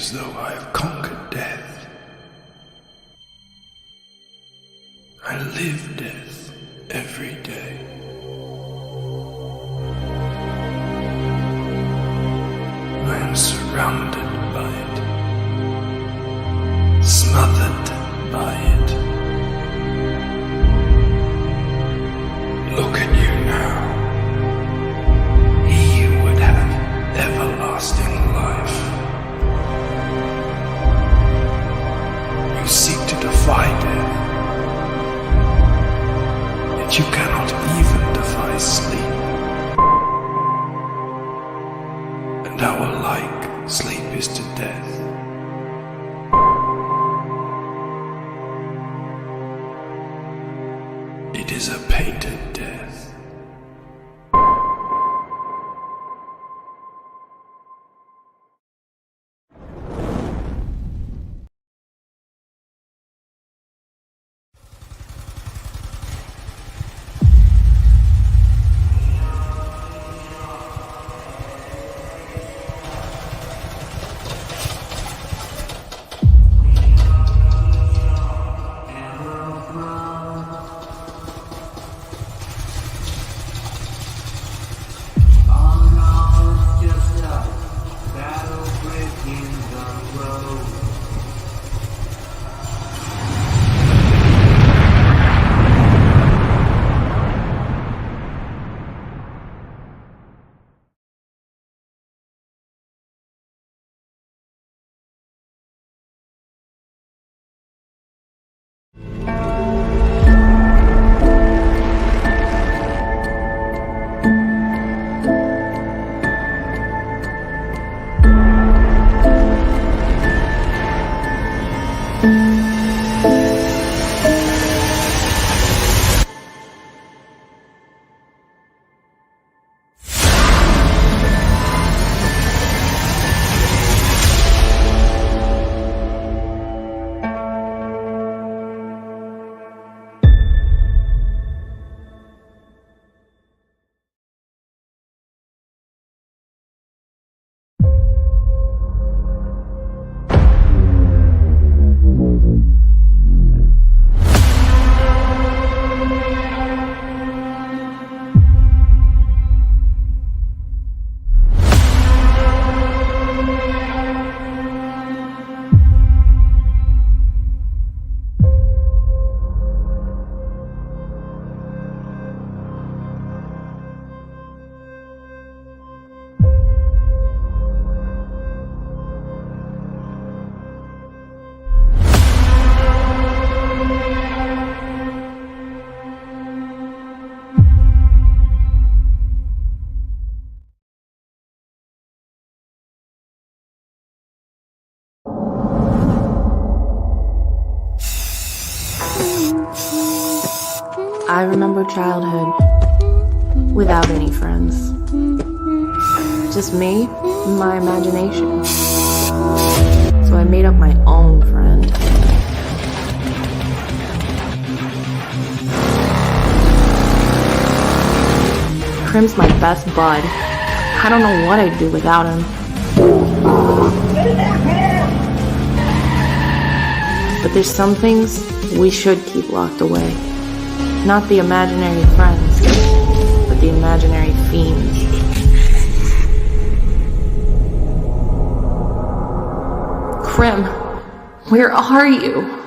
as though I have conquered death. I live death every day. I am surrounded by it, smothered by it. Look at you now. He would have everlasting life. You seek to defy death, yet you cannot even defy sleep. And how alike sleep is to death. It is a painted death. I remember childhood without any friends. Just me and my imagination. So I made up my own friend. Crim's my best bud. I don't know what I'd do without him. But there's some things we should keep locked away. Not the imaginary friends, but the imaginary fiends. Crim, where are you?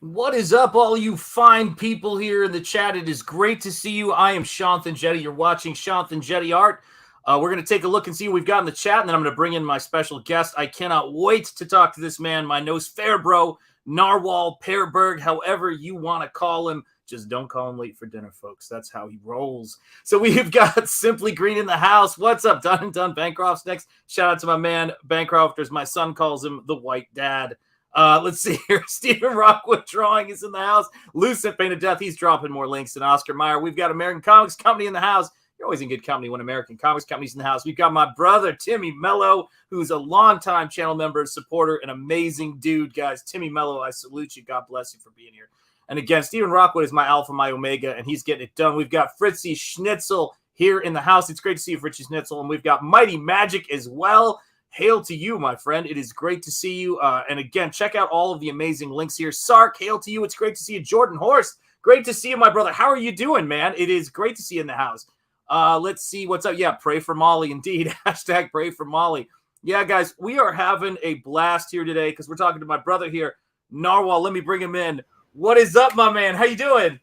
What is up, all you fine people here in the chat? It is great to see you. I am Shanthan Jetty. You're watching Shanthan Jetty Art. We're going to take a look and see what we've got in the chat, and then I'm going to bring in my special guest. I cannot wait to talk to this man, my nose fair bro, Narwhal, Berg, however you want to call him. Just don't call him late for dinner, folks. That's how he rolls. So we've got Simply Green in the house. What's up, Done and Done? Bancroft's next. Shout out to my man, Bancroft, as my son calls him, the White Dad. Let's see here. Stephen Rockwood Drawing is in the house. Lucent Painted Death. He's dropping more links than Oscar Mayer. We've got American Comics Company in the house. You're always in good company when American Comics Company's in the house. We've got my brother, Timmy Mello, who's a longtime channel member, supporter, an amazing dude, guys. Timmy Mello, I salute you. God bless you for being here. And again, Stephen Rockwood is my alpha, my omega, and he's getting it done. We've got Fritzy Schnitzel here in the house. It's great to see you, Fritzy Schnitzel. And we've got Mighty Magic as well. Hail to you, my friend. It is great to see you. And again, check out all of the amazing links here. Sark, hail to you. It's great to see you. Jordan Horst, great to see you, my brother. How are you doing, man? It is great to see you in the house. Let's see what's up. Yeah, pray for Molly, indeed. Hashtag pray for Molly. Yeah, guys, we are having a blast here today because we're talking to my brother here, Narwhal. Let me bring him in. What is up, my man? How you doing?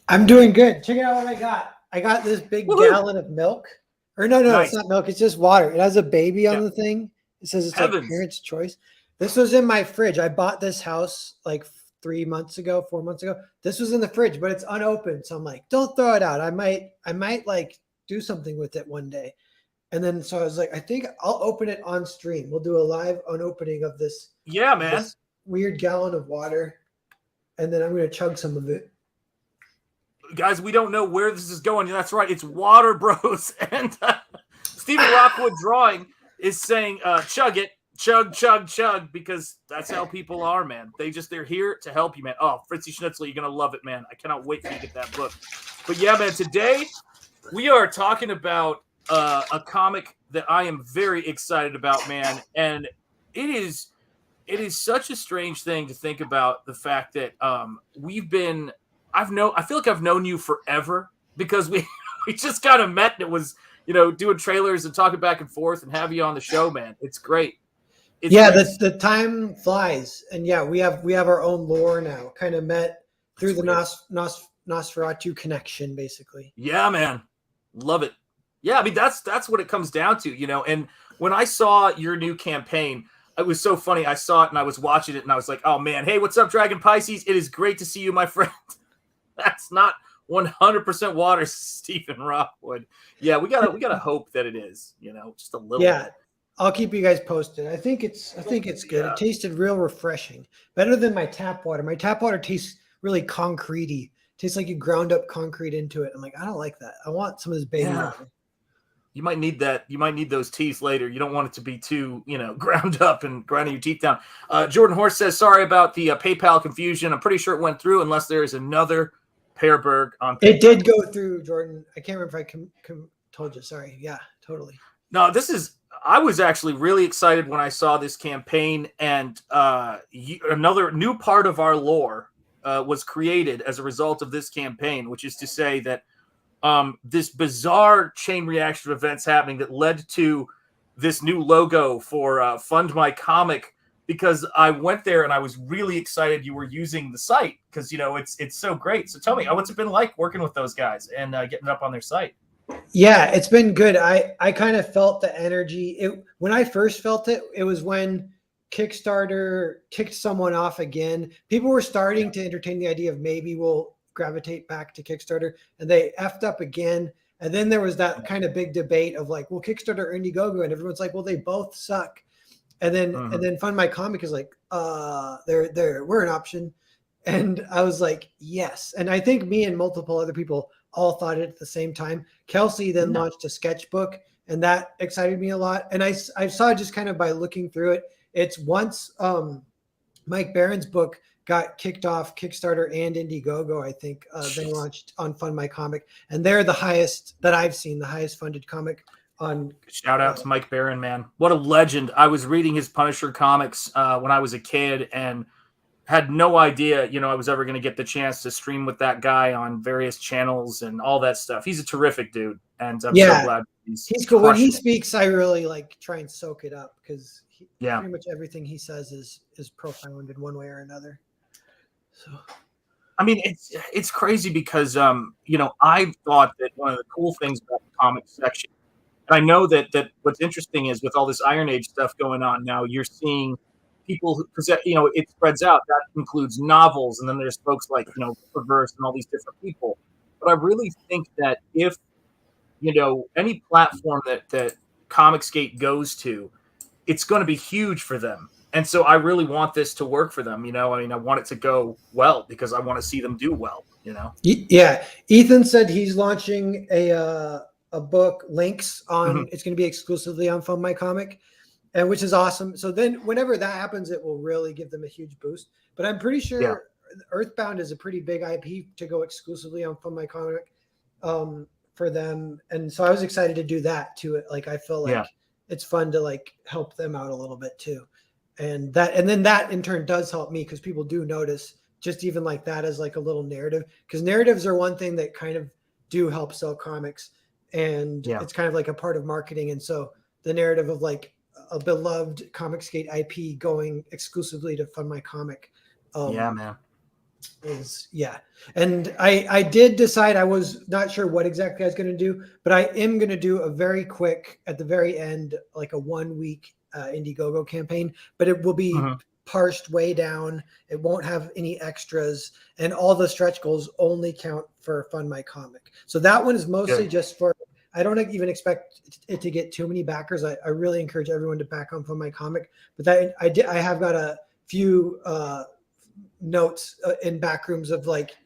I'm doing good. Check out what I got. I got this big gallon of milk. Or no, Nice. It's not milk. It's just water. It has a baby on the thing. It says it's like parents' choice. This was in my fridge. I bought this house like 4 months ago. This was in the fridge, but it's unopened. So I'm like, don't throw it out. I might like do something with it one day. And then so I was like, I think I'll open it on stream. We'll do a live unopening of this. Yeah, man. This weird gallon of water. And then I'm going to chug some of it. Guys, we don't know where this is going. That's right. It's Water Bros. And Stephen Rockwood Drawing is saying, chug it, chug, chug, chug, because that's how people are, man. They're here to help you, man. Oh, Fritzy Schnitzel, you're going to love it, man. I cannot wait for you to get that book. But yeah, man, today we are talking about a comic that I am very excited about, man. And it is such a strange thing to think about the fact that I feel like I've known you forever because we just kind of met and it was, doing trailers and talking back and forth and have you on the show, man. It's great. The time flies. And yeah, we have our own lore now. Kind of met through the Nosferatu connection, basically. Yeah, man. Love it. Yeah, I mean, that's what it comes down to, and when I saw your new campaign, it was so funny. I saw it and I was watching it and I was like, oh man, hey, what's up, Dragon Pisces? It is great to see you, my friend. That's not 100% water, Stephen Rockwood. Yeah, we gotta hope that it is, just a little. Yeah, bit. I'll keep you guys posted. I think it's good. Yeah. It tasted real refreshing, better than my tap water. My tap water tastes really concretey. Tastes like you ground up concrete into it. I'm like, I don't like that. I want some of this baby water. You might need that. You might need those teeth later. You don't want it to be too, ground up and grinding your teeth down. Jordan Horst says, sorry about the PayPal confusion. I'm pretty sure it went through unless there is another Berg on PayPal. It did go through, Jordan. I can't remember if I told you. Sorry. Yeah, totally. No, I was actually really excited when I saw this campaign, and another new part of our lore was created as a result of this campaign, which is to say that this bizarre chain reaction of events happening that led to this new logo for Fund My Comic, because I went there and I was really excited you were using the site because, you know, it's so great. So tell me, what's it been like working with those guys and getting it up on their site? Yeah, it's been good. I kind of felt the energy. When I first felt it, it was when Kickstarter kicked someone off again. People were starting to entertain the idea of maybe we'll gravitate back to Kickstarter, and they effed up again. And then there was that kind of big debate of like, well, Kickstarter or Indiegogo, and everyone's like, well, they both suck. And then Fund My Comic is like, we're an option. And I was like, yes. And I think me and multiple other people all thought it at the same time. Kelsey then launched a sketchbook, and that excited me a lot. And I saw just kind of by looking through it, it's once Mike Barron's book got kicked off Kickstarter and Indiegogo, I think they launched on Fund My Comic, and they're the highest that I've seen, the highest funded comic on. Shout out to Mike Barron, man. What a legend. I was reading his Punisher comics when I was a kid and had no idea, you know, I was ever going to get the chance to stream with that guy on various channels and all that stuff. He's a terrific dude, and I'm so glad he's cool. When he speaks, I really like try and soak it up because pretty much everything he says is profound in one way or another. So, I mean, it's crazy because you know, I thought that one of the cool things about the comic section, and I know that what's interesting is with all this Iron Age stuff going on now, you're seeing people because you know it spreads out. That includes novels, and then there's folks like, you know, Reverse and all these different people. But I really think that if, you know, any platform that Comicsgate goes to, it's going to be huge for them. And so I really want this to work for them. You know, I mean, I want it to go well because I want to see them do well, you know? Yeah. Ethan said he's launching a book, Links, on, it's going to be exclusively on Fund My Comic, and which is awesome. So then whenever that happens, it will really give them a huge boost. But I'm pretty sure Earthbound is a pretty big IP to go exclusively on Fund My Comic for them. And so I was excited to do that too. Like, I feel like it's fun to like help them out a little bit too. And then that in turn does help me because people do notice just even like that as like a little narrative, because narratives are one thing that kind of do help sell comics, and it's kind of like a part of marketing. And so the narrative of like a beloved Comicsgate IP going exclusively to Fund My Comic. Man. And I did decide, I was not sure what exactly I was going to do, but I am going to do a very quick, at the very end, like a 1 week Indiegogo campaign, but it will be parsed way down. It won't have any extras, and all the stretch goals only count for Fund My Comic. So that one is mostly just for, I don't even expect it to get too many backers. I really encourage everyone to back on Fund My Comic, but that I have got a few notes in back rooms of like,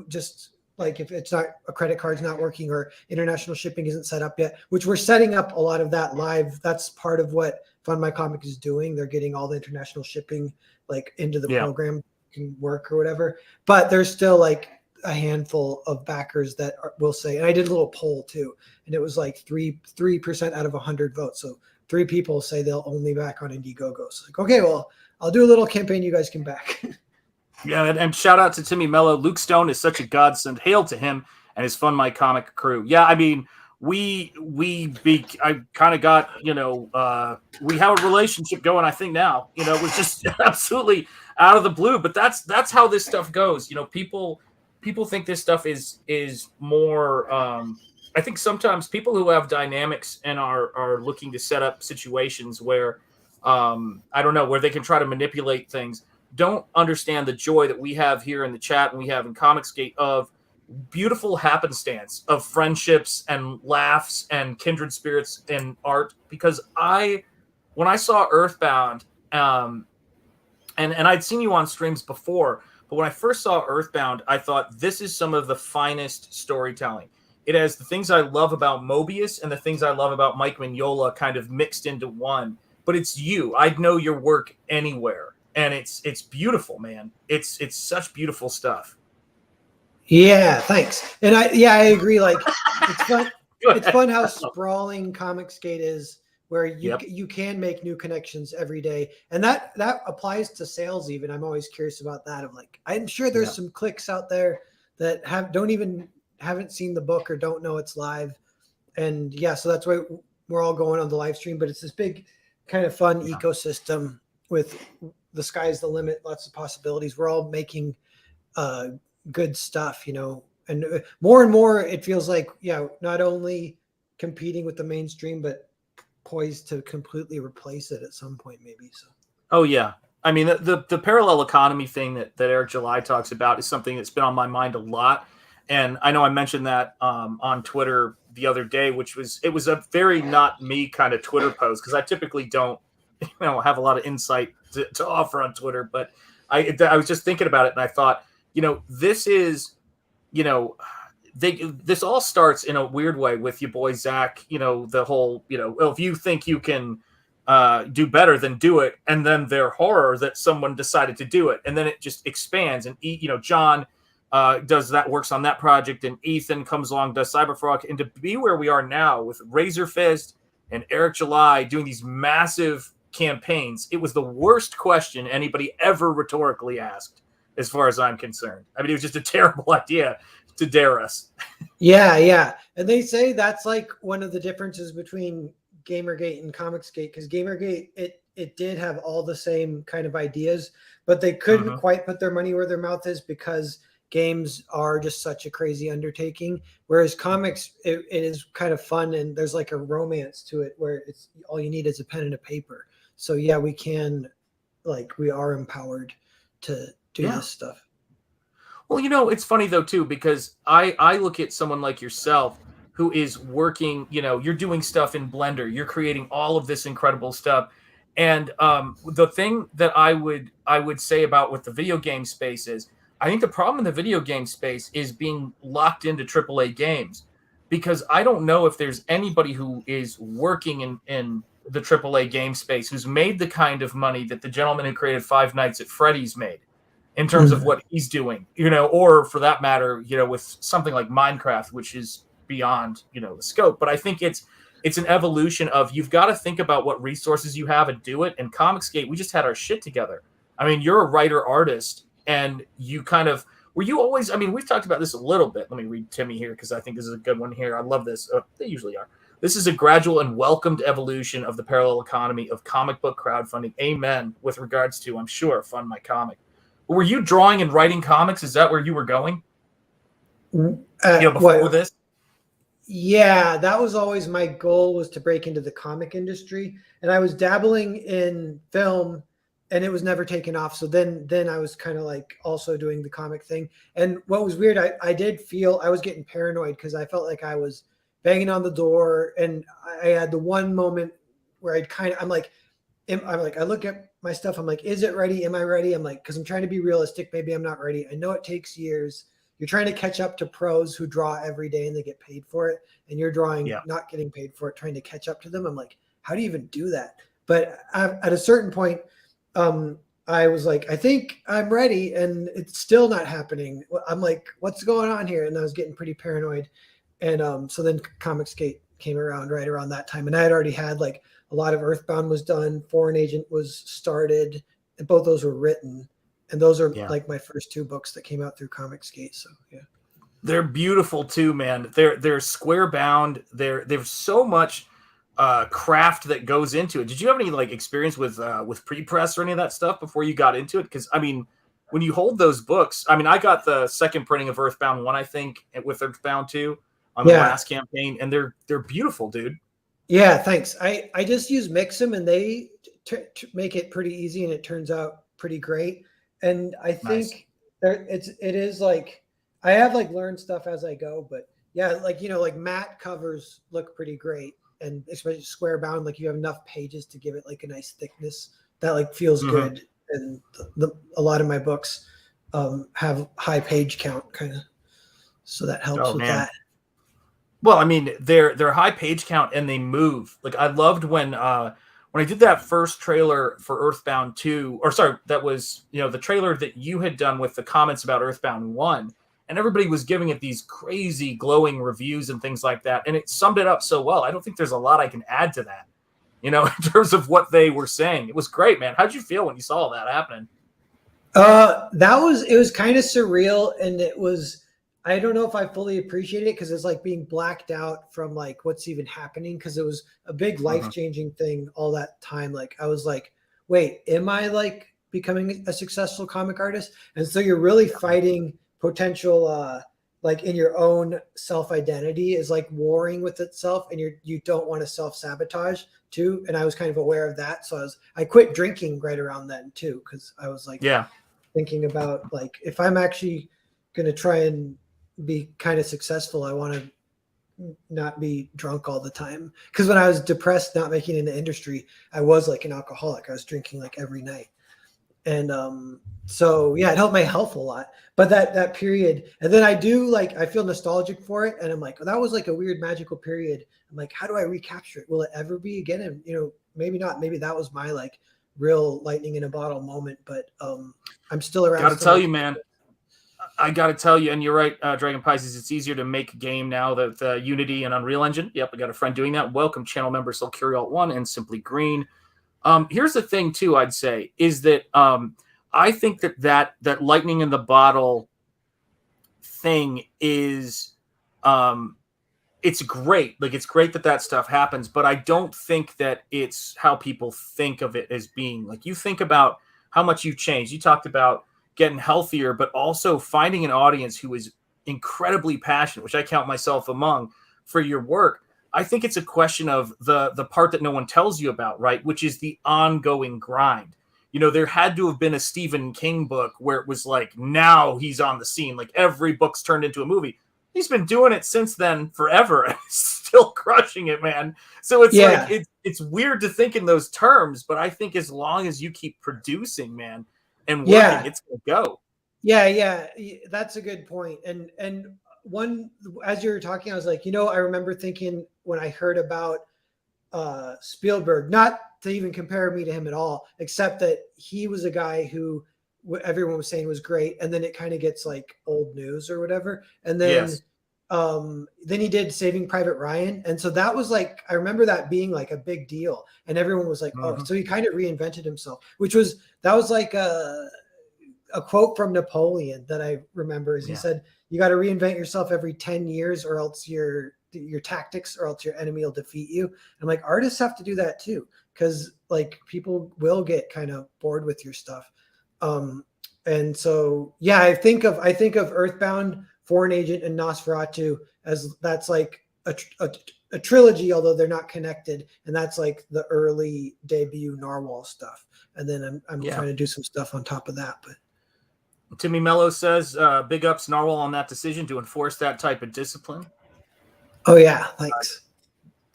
just like if it's not, a credit card's not working or international shipping isn't set up yet, which we're setting up a lot of that live. That's part of what Fund My Comic is doing. They're getting all the international shipping like into the program, can work or whatever. But there's still like a handful of backers that will say, and I did a little poll too, and it was like 3% out of 100 votes. So 3 people say they'll only back on Indiegogo. So like, okay, well, I'll do a little campaign. You guys can back. Yeah, and shout out to Timmy Mello. Luke Stone is such a godsend. Hail to him and his Fund My Comic crew. Yeah, I mean, I kind of got, you know, we have a relationship going, I think now, you know, it was just absolutely out of the blue, but that's how this stuff goes. You know, people think this stuff is more, I think sometimes people who have dynamics and are looking to set up situations where, I don't know, where they can try to manipulate things, don't understand the joy that we have here in the chat and we have in Comicsgate of beautiful happenstance of friendships and laughs and kindred spirits in art. Because when I saw Earthbound, and I'd seen you on streams before, but when I first saw Earthbound, I thought this is some of the finest storytelling. It has the things I love about Mobius and the things I love about Mike Mignola kind of mixed into one, but it's you. I'd know your work anywhere. And it's beautiful, man. It's such beautiful stuff. Yeah, thanks. And I agree. Like, it's fun. It's fun how sprawling Comicsgate is, where you can make new connections every day, and that applies to sales. Even I'm always curious about that. Of like, I'm sure there's some clicks out there that don't even haven't seen the book or don't know it's live. And yeah, so that's why we're all going on the live stream, but it's this big kind of fun ecosystem with the sky's the limit, lots of possibilities. We're all making good stuff, you know, and more it feels like, not only competing with the mainstream, but poised to completely replace it at some point, maybe. So. Oh yeah. I mean, the parallel economy thing that Eric July talks about is something that's been on my mind a lot. And I know I mentioned that on Twitter the other day, it was a very not me kind of Twitter post, because I typically don't, have a lot of insight to offer on Twitter. But I was just thinking about it, and I thought, this is, this all starts in a weird way with your boy Zach. The whole, well, if you think you can do better, then do it, and then their horror that someone decided to do it, and then it just expands. And John works on that project, and Ethan comes along, does CYBERFROG, and to be where we are now with Razor Fist and Eric July doing these massive campaigns, it was the worst question anybody ever rhetorically asked, as far as I'm concerned. I mean, it was just a terrible idea to dare us. Yeah. And they say that's like one of the differences between Gamergate and Comicsgate, because Gamergate, it did have all the same kind of ideas, but they couldn't quite put their money where their mouth is, because games are just such a crazy undertaking. Whereas comics, it is kind of fun, and there's like a romance to it where it's all you need is a pen and a paper. So yeah, we are empowered to do this stuff. Well, it's funny though too, because I look at someone like yourself who is working, you're doing stuff in Blender, you're creating all of this incredible stuff. And the thing that I would say about what the video game space is, I think the problem in the video game space is being locked into AAA games, because I don't know if there's anybody who is working in the AAA game space who's made the kind of money that the gentleman who created Five Nights at Freddy's made, in terms of what he's doing, or for that matter, with something like Minecraft, which is beyond, the scope. But I think it's an evolution of, you've got to think about what resources you have and do it. And Comicsgate, we just had our shit together. I mean, you're a writer artist, and you were you always, we've talked about this a little bit. Let me read Timmy here, because I think this is a good one here. I love this. They usually are. This is a gradual and welcomed evolution of the parallel economy of comic book crowdfunding. Amen. With regards to, I'm sure, Fund My Comic. Were you drawing and writing comics? Is that where you were going? Before this? Yeah, that was always my goal, was to break into the comic industry. And I was dabbling in film, and it was never taken off. So then I was kind of like also doing the comic thing. And what was weird, I did feel I was getting paranoid, because I felt like I was banging on the door. And I had the one moment where I look at my stuff. I'm like, is it ready? Am I ready? I'm like, because I'm trying to be realistic. Maybe I'm not ready. I know it takes years. You're trying to catch up to pros who draw every day and they get paid for it. And you're drawing, not getting paid for it, trying to catch up to them. I'm like, how do you even do that? But at a certain point, I was like, I think I'm ready, and it's still not happening. I'm like, what's going on here? And I was getting pretty paranoid. And so then Comicsgate came around right around that time. And I had already had like a lot of Earthbound was done. Foreign Agent was started, and both those were written. And those are like my first two books that came out through Comicsgate. So yeah. They're beautiful too, man. They're square bound. There's so much craft that goes into it. Did you have any like experience with pre-press or any of that stuff before you got into it? Because when you hold those books, I got the second printing of Earthbound 1, I think, with Earthbound 2 on the last campaign, and they're beautiful, dude. Yeah, thanks. I just use Mix'em, and they make it pretty easy, and it turns out pretty great. And I think it is like, I have like learned stuff as I go, but yeah, like, like matte covers look pretty great. And especially square bound, like you have enough pages to give it like a nice thickness that like feels good. And a lot of my books have high page count kind of, so that helps with that. Well, they're high page count, and they move. Like I loved when I did that first trailer for Earthbound 2, or sorry, that was, the trailer that you had done with the comments about Earthbound 1, and everybody was giving it these crazy glowing reviews and things like that. And it summed it up so well. I don't think there's a lot I can add to that, in terms of what they were saying. It was great, man. How'd you feel when you saw that happening? It was kind of surreal. And it was, I don't know if I fully appreciate it because it's like being blacked out from like what's even happening because it was a big life-changing thing all that time. Like I was like, wait, am I like becoming a successful comic artist? And so you're really fighting potential like in your own self-identity is like warring with itself, and you don't want to self-sabotage too. And I was kind of aware of that. So I quit drinking right around then too, because I was like thinking about like if I'm actually gonna try and be kind of successful, I want to not be drunk all the time. Because when I was depressed, not making it in the industry, I was like an alcoholic. I was drinking like every night. And so yeah, it helped my health a lot. But that period, and then I feel nostalgic for it, and I'm like, oh, that was like a weird magical period. I'm like, how do I recapture it? Will it ever be again? And maybe not. Maybe that was my like real lightning in a bottle moment. But I'm still around. Gotta tell you, man. I got to tell you, and you're right, Dragon Pisces, it's easier to make a game now that Unity and Unreal Engine. Yep, I got a friend doing that. Welcome, channel member Sulcurial1 and Simply Green. Here's the thing, too, I'd say, is that I think that lightning in the bottle thing is it's great. Like, it's great that stuff happens, but I don't think that it's how people think of it as being. Like, you think about how much you've changed. You talked about getting healthier, but also finding an audience who is incredibly passionate, which I count myself among, for your work. I think it's a question of the part that no one tells you about, right? Which is the ongoing grind. There had to have been a Stephen King book where it was like, now he's on the scene. Like every book's turned into a movie. He's been doing it since then forever and still crushing it, man. So it's like, it's weird to think in those terms, but I think as long as you keep producing, man, and working, it's gonna go. Yeah, that's a good point. And one, as you were talking, I was like, I remember thinking when I heard about Spielberg, not to even compare me to him at all, except that he was a guy who everyone was saying was great, and then it kind of gets like old news or whatever. And then then he did Saving Private Ryan, and so that was like, I remember that being like a big deal, and everyone was like, oh, so he kind of reinvented himself, that was like a quote from Napoleon that I remember. Is he said, you got to reinvent yourself every 10 years or else your tactics, or else your enemy will defeat you. And I'm like, artists have to do that too, because like people will get kind of bored with your stuff. And so I think of Earthbound, Foreign Agent, and Nosferatu as that's like a trilogy, although they're not connected, and that's like the early debut Narwhal stuff. And then I'm trying to do some stuff on top of that. But Timmy Mello says, big ups Narwhal on that decision to enforce that type of discipline. Oh yeah, thanks.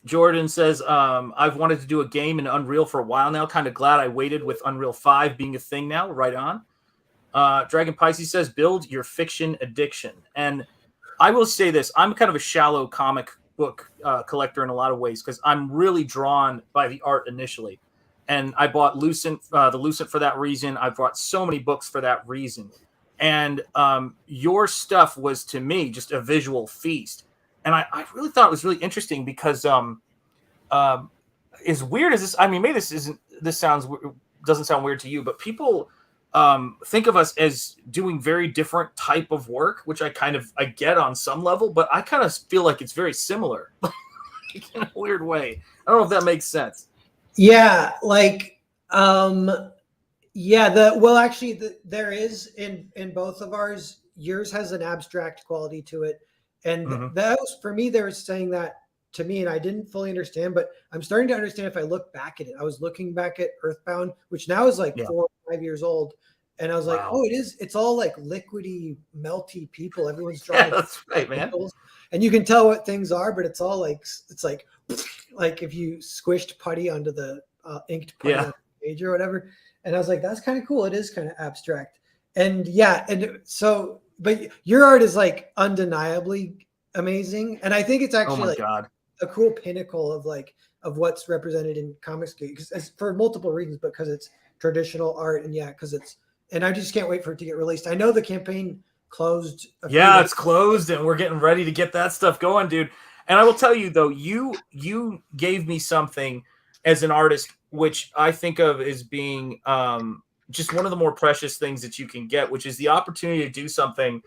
Jordan says, I've wanted to do a game in Unreal for a while now. Kind of glad I waited with Unreal 5 being a thing now. Right on. Dragon Pisces says, build your fiction addiction. And I will say this, I'm kind of a shallow comic book collector in a lot of ways, because I'm really drawn by the art initially. And I bought LUCENT, the LUCENT for that reason. I've bought so many books for that reason. And your stuff was, to me, just a visual feast. And I really thought it was really interesting because as weird as this, I mean, maybe this doesn't sound weird to you, but people think of us as doing very different type of work, which I get on some level, but I kind of feel like it's very similar in a weird way. I don't know if that makes sense. Yeah, like, there is in both of ours. Yours has an abstract quality to it, and that was, for me, they were saying that to me, and I didn't fully understand, but I'm starting to understand if I look back at it. I was looking back at Earthbound, which now is like 4 or 5 years old, and I was like, oh, it's all like liquidy, melty people. Everyone's drawing. Yeah, that's right, man. And you can tell what things are, but it's all like, it's like if you squished putty onto the inked putty on the page or whatever. And I was like, that's kind of cool. It is kind of abstract. And but your art is like undeniably amazing. And I think it's actually a cool pinnacle of what's represented in comics, for multiple reasons, because it's traditional art, and and I just can't wait for it to get released. I know the campaign closed. It's closed, and we're getting ready to get that stuff going, dude. And I will tell you, though, you gave me something as an artist, which I think of as being just one of the more precious things that you can get, which is the opportunity to do something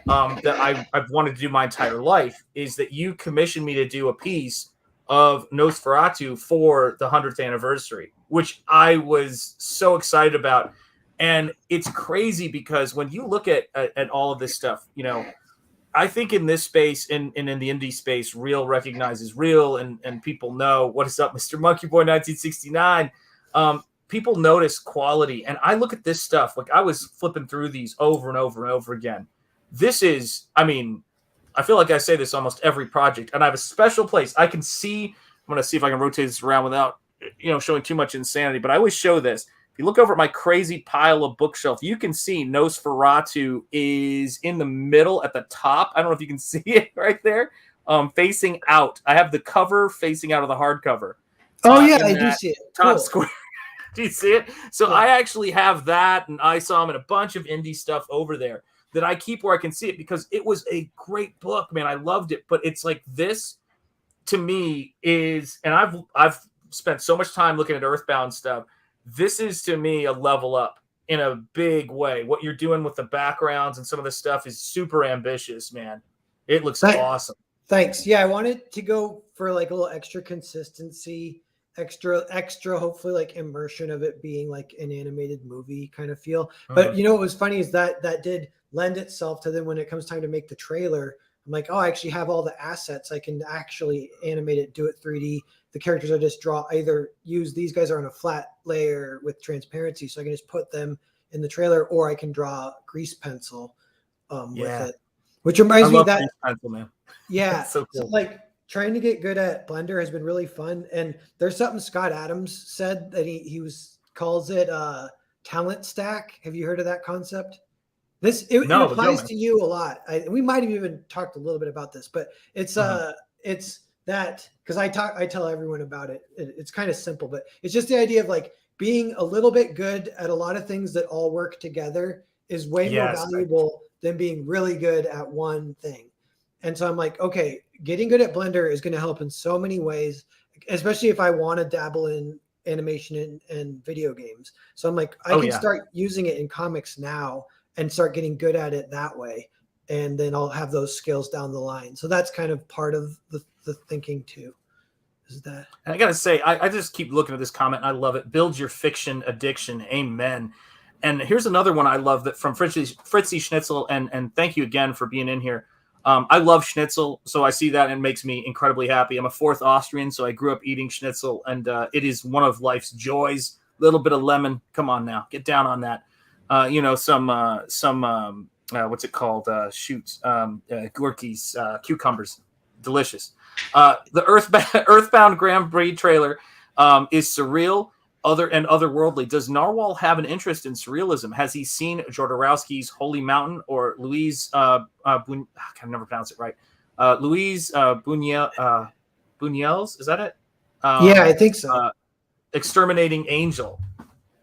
that I've wanted to do my entire life, is that you commissioned me to do a piece of Nosferatu for the 100th anniversary, which I was so excited about. And it's crazy because when you look at all of this stuff, you know, I think in this space, in the indie space, real recognizes real, and people know what is up, Mr. Monkey Boy 1969. People notice quality, and I look at this stuff, like I was flipping through these over and over and over again. This is, I mean, I feel like I say this almost every project, and I have a special place. I can see, I'm going to see if I can rotate this around without, you know, showing too much insanity, but I always show this. If you look over at my crazy pile of bookshelf, you can see Nosferatu is in the middle at the top. I don't know if you can see it right there, facing out. I have the cover facing out of the hardcover. Oh, yeah, I do see it. Top Cool. square. Do you see it? So yeah. I actually have that, and I saw him in a bunch of indie stuff over there that I keep where I can see it, because it was a great book, man. I loved it. But it's like, this to me is, and I've spent so much time looking at Earthbound stuff. This is to me a level up in a big way. What you're doing with the backgrounds and some of this stuff is super ambitious, man. It looks awesome. Thanks. Yeah, I wanted to go for like a little extra consistency, extra hopefully like immersion of it being like an animated movie kind of feel. But you know what was funny is that did lend itself to, then when it comes time to make the trailer, I'm like, oh, I actually have all the assets. I can actually animate it, do it 3D. The characters I just draw, either use, these guys are on a flat layer with transparency, so I can just put them in the trailer, or I can draw grease pencil with it. Which reminds me that grease pencil, man. Yeah. So cool. So like trying to get good at Blender has been really fun. And there's something Scott Adams said that he calls it talent stack. Have you heard of that concept? It applies to you a lot. We might have even talked a little bit about this, but it's that, because I tell everyone about it. It's kind of simple, but it's just the idea of like being a little bit good at a lot of things that all work together is way more valuable than being really good at one thing. And so I'm like, okay, getting good at Blender is going to help in so many ways, especially if I want to dabble in animation and video games. So I'm like, I can start using it in comics now and start getting good at it that way. And then I'll have those skills down the line. So that's kind of part of the thinking too. Is that? And I got to say, I just keep looking at this comment. And I love it. Build your fiction addiction. Amen. And here's another one I love, that from Fritzy Schnitzel. And thank you again for being in here. I love schnitzel, so I see that and it makes me incredibly happy. I'm a fourth Austrian, so I grew up eating schnitzel, and it is one of life's joys. A little bit of lemon. Come on now. Get down on that. You know, some what's it called? Gorkies, cucumbers. Delicious. The Earthbound Grand Prix trailer is surreal, otherworldly. Does Narwhal have an interest in surrealism? Has he seen Jodorowsky's Holy Mountain or Louise I can never pronounce it right. Louise Buñuel's, is that it? Yeah, I think so. Exterminating Angel.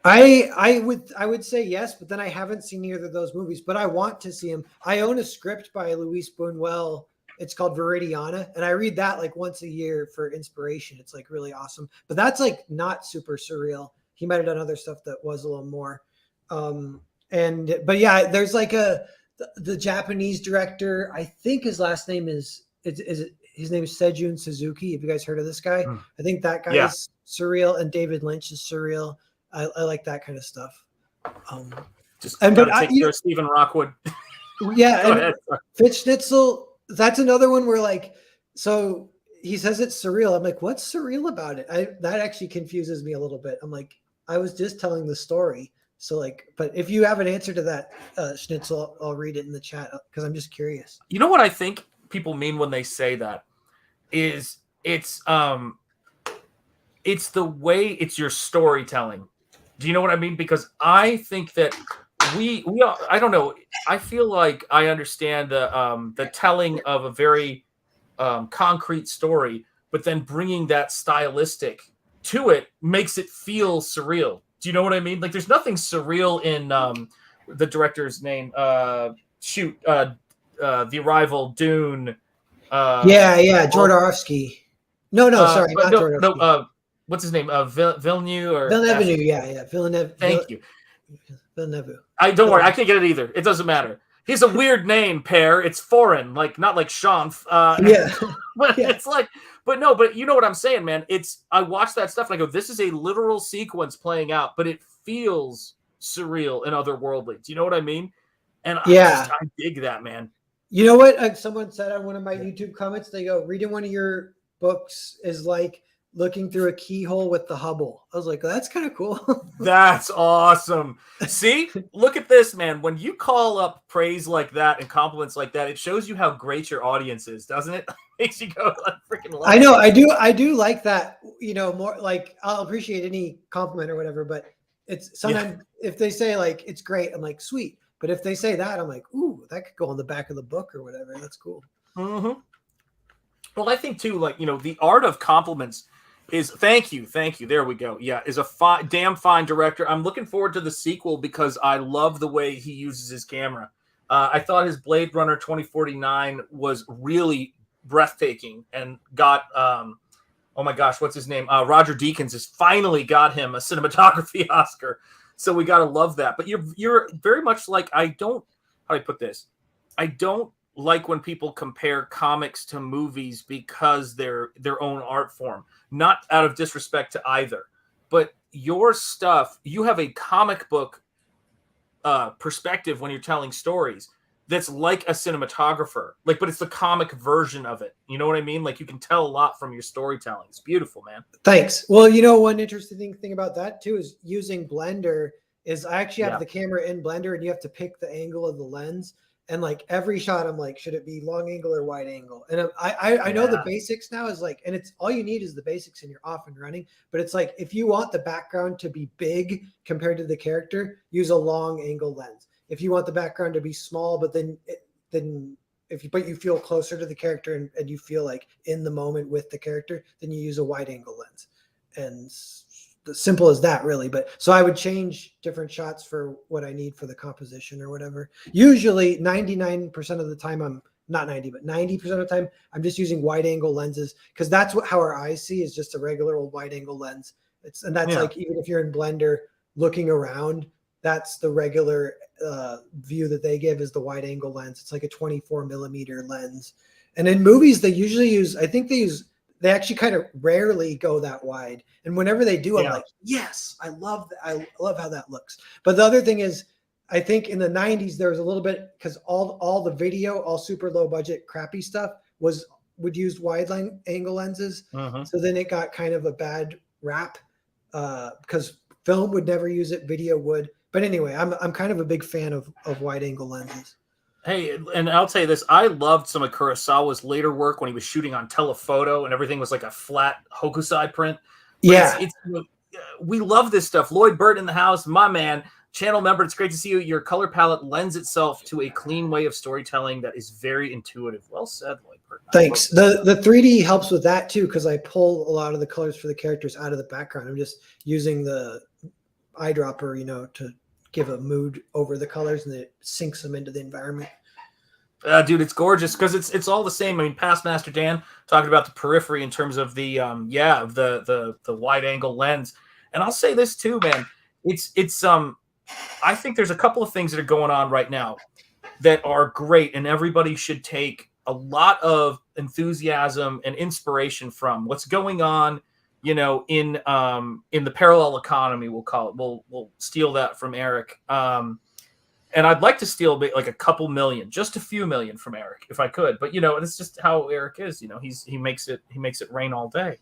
I would say yes, but then I haven't seen either of those movies, but I want to see them. I own a script by Louise Buñuel. It's called Viridiana, and I read that like once a year for inspiration. It's like really awesome, but that's like not super surreal. He might have done other stuff that was a little more. But yeah, there's like the Japanese director. I think his last name his name is Sejun Suzuki. Have you guys heard of this guy? I think that guy is surreal, and David Lynch is surreal. I like that kind of stuff. Stephen Rockwood. Yeah, and Fitz Schnitzel. That's another one where like, so he says it's surreal. I'm like, what's surreal about it? That actually confuses me a little bit. I'm like, I was just telling the story. So like, but if you have an answer to that, Schnitzel, I'll read it in the chat because I'm just curious. You know what I think people mean when they say that is it's the way it's your storytelling. Do you know what I mean? Because I think that we I don't know. I feel like I understand the telling of a very concrete story, but then bringing that stylistic to it makes it feel surreal. Do you know what I mean? Like, there's nothing surreal in the director's name. The Arrival, Dune. Jodorowsky. Sorry, not Jodorowsky. What's his name? Villeneuve or Villeneuve. Yeah, Villeneuve. Thank you. Villeneuve. I don't worry, I can't get it either. It doesn't matter. He's a weird name, Pear. It's foreign, like not like Sean. Yeah. But Yeah. it's like, but you know what I'm saying, man. I watch that stuff and I go, this is a literal sequence playing out, but it feels surreal and otherworldly. Do you know what I mean? And Yeah. I dig that, man. You know what? Someone said on one of my YouTube comments, they go, reading one of your books is like looking through a keyhole with the Hubble. I was like, that's kind of cool. That's awesome. See, look at this, man. When you call up praise like that and compliments like that, it shows you how great your audience is, doesn't it? Makes you go, I freaking love I know. it. I do like that, you know, more like I'll appreciate any compliment or whatever, but it's sometimes if they say like, it's great, I'm like, sweet. But if they say that, I'm like, ooh, that could go on the back of the book or whatever. That's cool. Mm-hmm. Well, I think too, like, you know, the art of compliments is thank you. There we go. Yeah, is a damn fine director. I'm looking forward to the sequel because I love the way he uses his camera. I thought his Blade Runner 2049 was really breathtaking and got oh my gosh, what's his name? Roger Deakins has finally got him a cinematography Oscar. So we gotta love that. But you're very much like, how do I put this? I don't like when people compare comics to movies because they're their own art form. Not out of disrespect to either. But your stuff, you have a comic book perspective when you're telling stories that's like a cinematographer. Like, but it's the comic version of it. You know what I mean? Like, you can tell a lot from your storytelling. It's beautiful, man. Thanks. Well, you know, one interesting thing about that too is using Blender is I actually have the camera in Blender and you have to pick the angle of the lens. And like every shot, I'm like, should it be long angle or wide angle? And I know the basics now is like, and it's all you need is the basics and you're off and running. But it's like, if you want the background to be big compared to the character, use a long angle lens. If you want the background to be small, but then you feel closer to the character and you feel like in the moment with the character, then you use a wide angle lens. And simple as that, really. But so I would change different shots for what I need for the composition or whatever. Usually 99% of the time, I'm not 90, but 90% of the time, I'm just using wide angle lenses because that's how our eyes see is just a regular old wide angle lens. That's like, even if you're in Blender looking around, that's the regular view that they give is the wide angle lens. It's like a 24 millimeter lens. And in movies, they usually use, they actually kind of rarely go that wide. And whenever they do, I'm like, yes, I love that. I love how that looks. But the other thing is, I think in the 90s, there was a little bit, because all the video, all super low budget, crappy stuff would use wide angle lenses. So then it got kind of a bad rap because film would never use it, video would. But anyway, I'm kind of a big fan of wide angle lenses. Hey, and I'll tell you this, I loved some of Kurosawa's later work when he was shooting on telephoto and everything was like a flat hokusai print. But we love this stuff. Lloyd Burt in the house, my man, channel member. It's great to see you. Your color palette lends itself to a clean way of storytelling that is very intuitive. Well said, Lloyd Burt. Thanks. The 3D helps with that too, because I pull a lot of the colors for the characters out of the background. I'm just using the eyedropper, you know, to give a mood over the colors and it sinks them into the environment. Dude, it's gorgeous because it's all the same. I mean, past Master Dan talked about the periphery in terms of the the wide angle lens. And I'll say this too, man. It's I think there's a couple of things that are going on right now that are great, and everybody should take a lot of enthusiasm and inspiration from what's going on, you know, in the parallel economy, we'll call it. We'll steal that from Eric. And I'd like to steal like a couple million, just a few million from Eric, if I could. But you know, it's just how Eric is. You know, he makes it rain all day.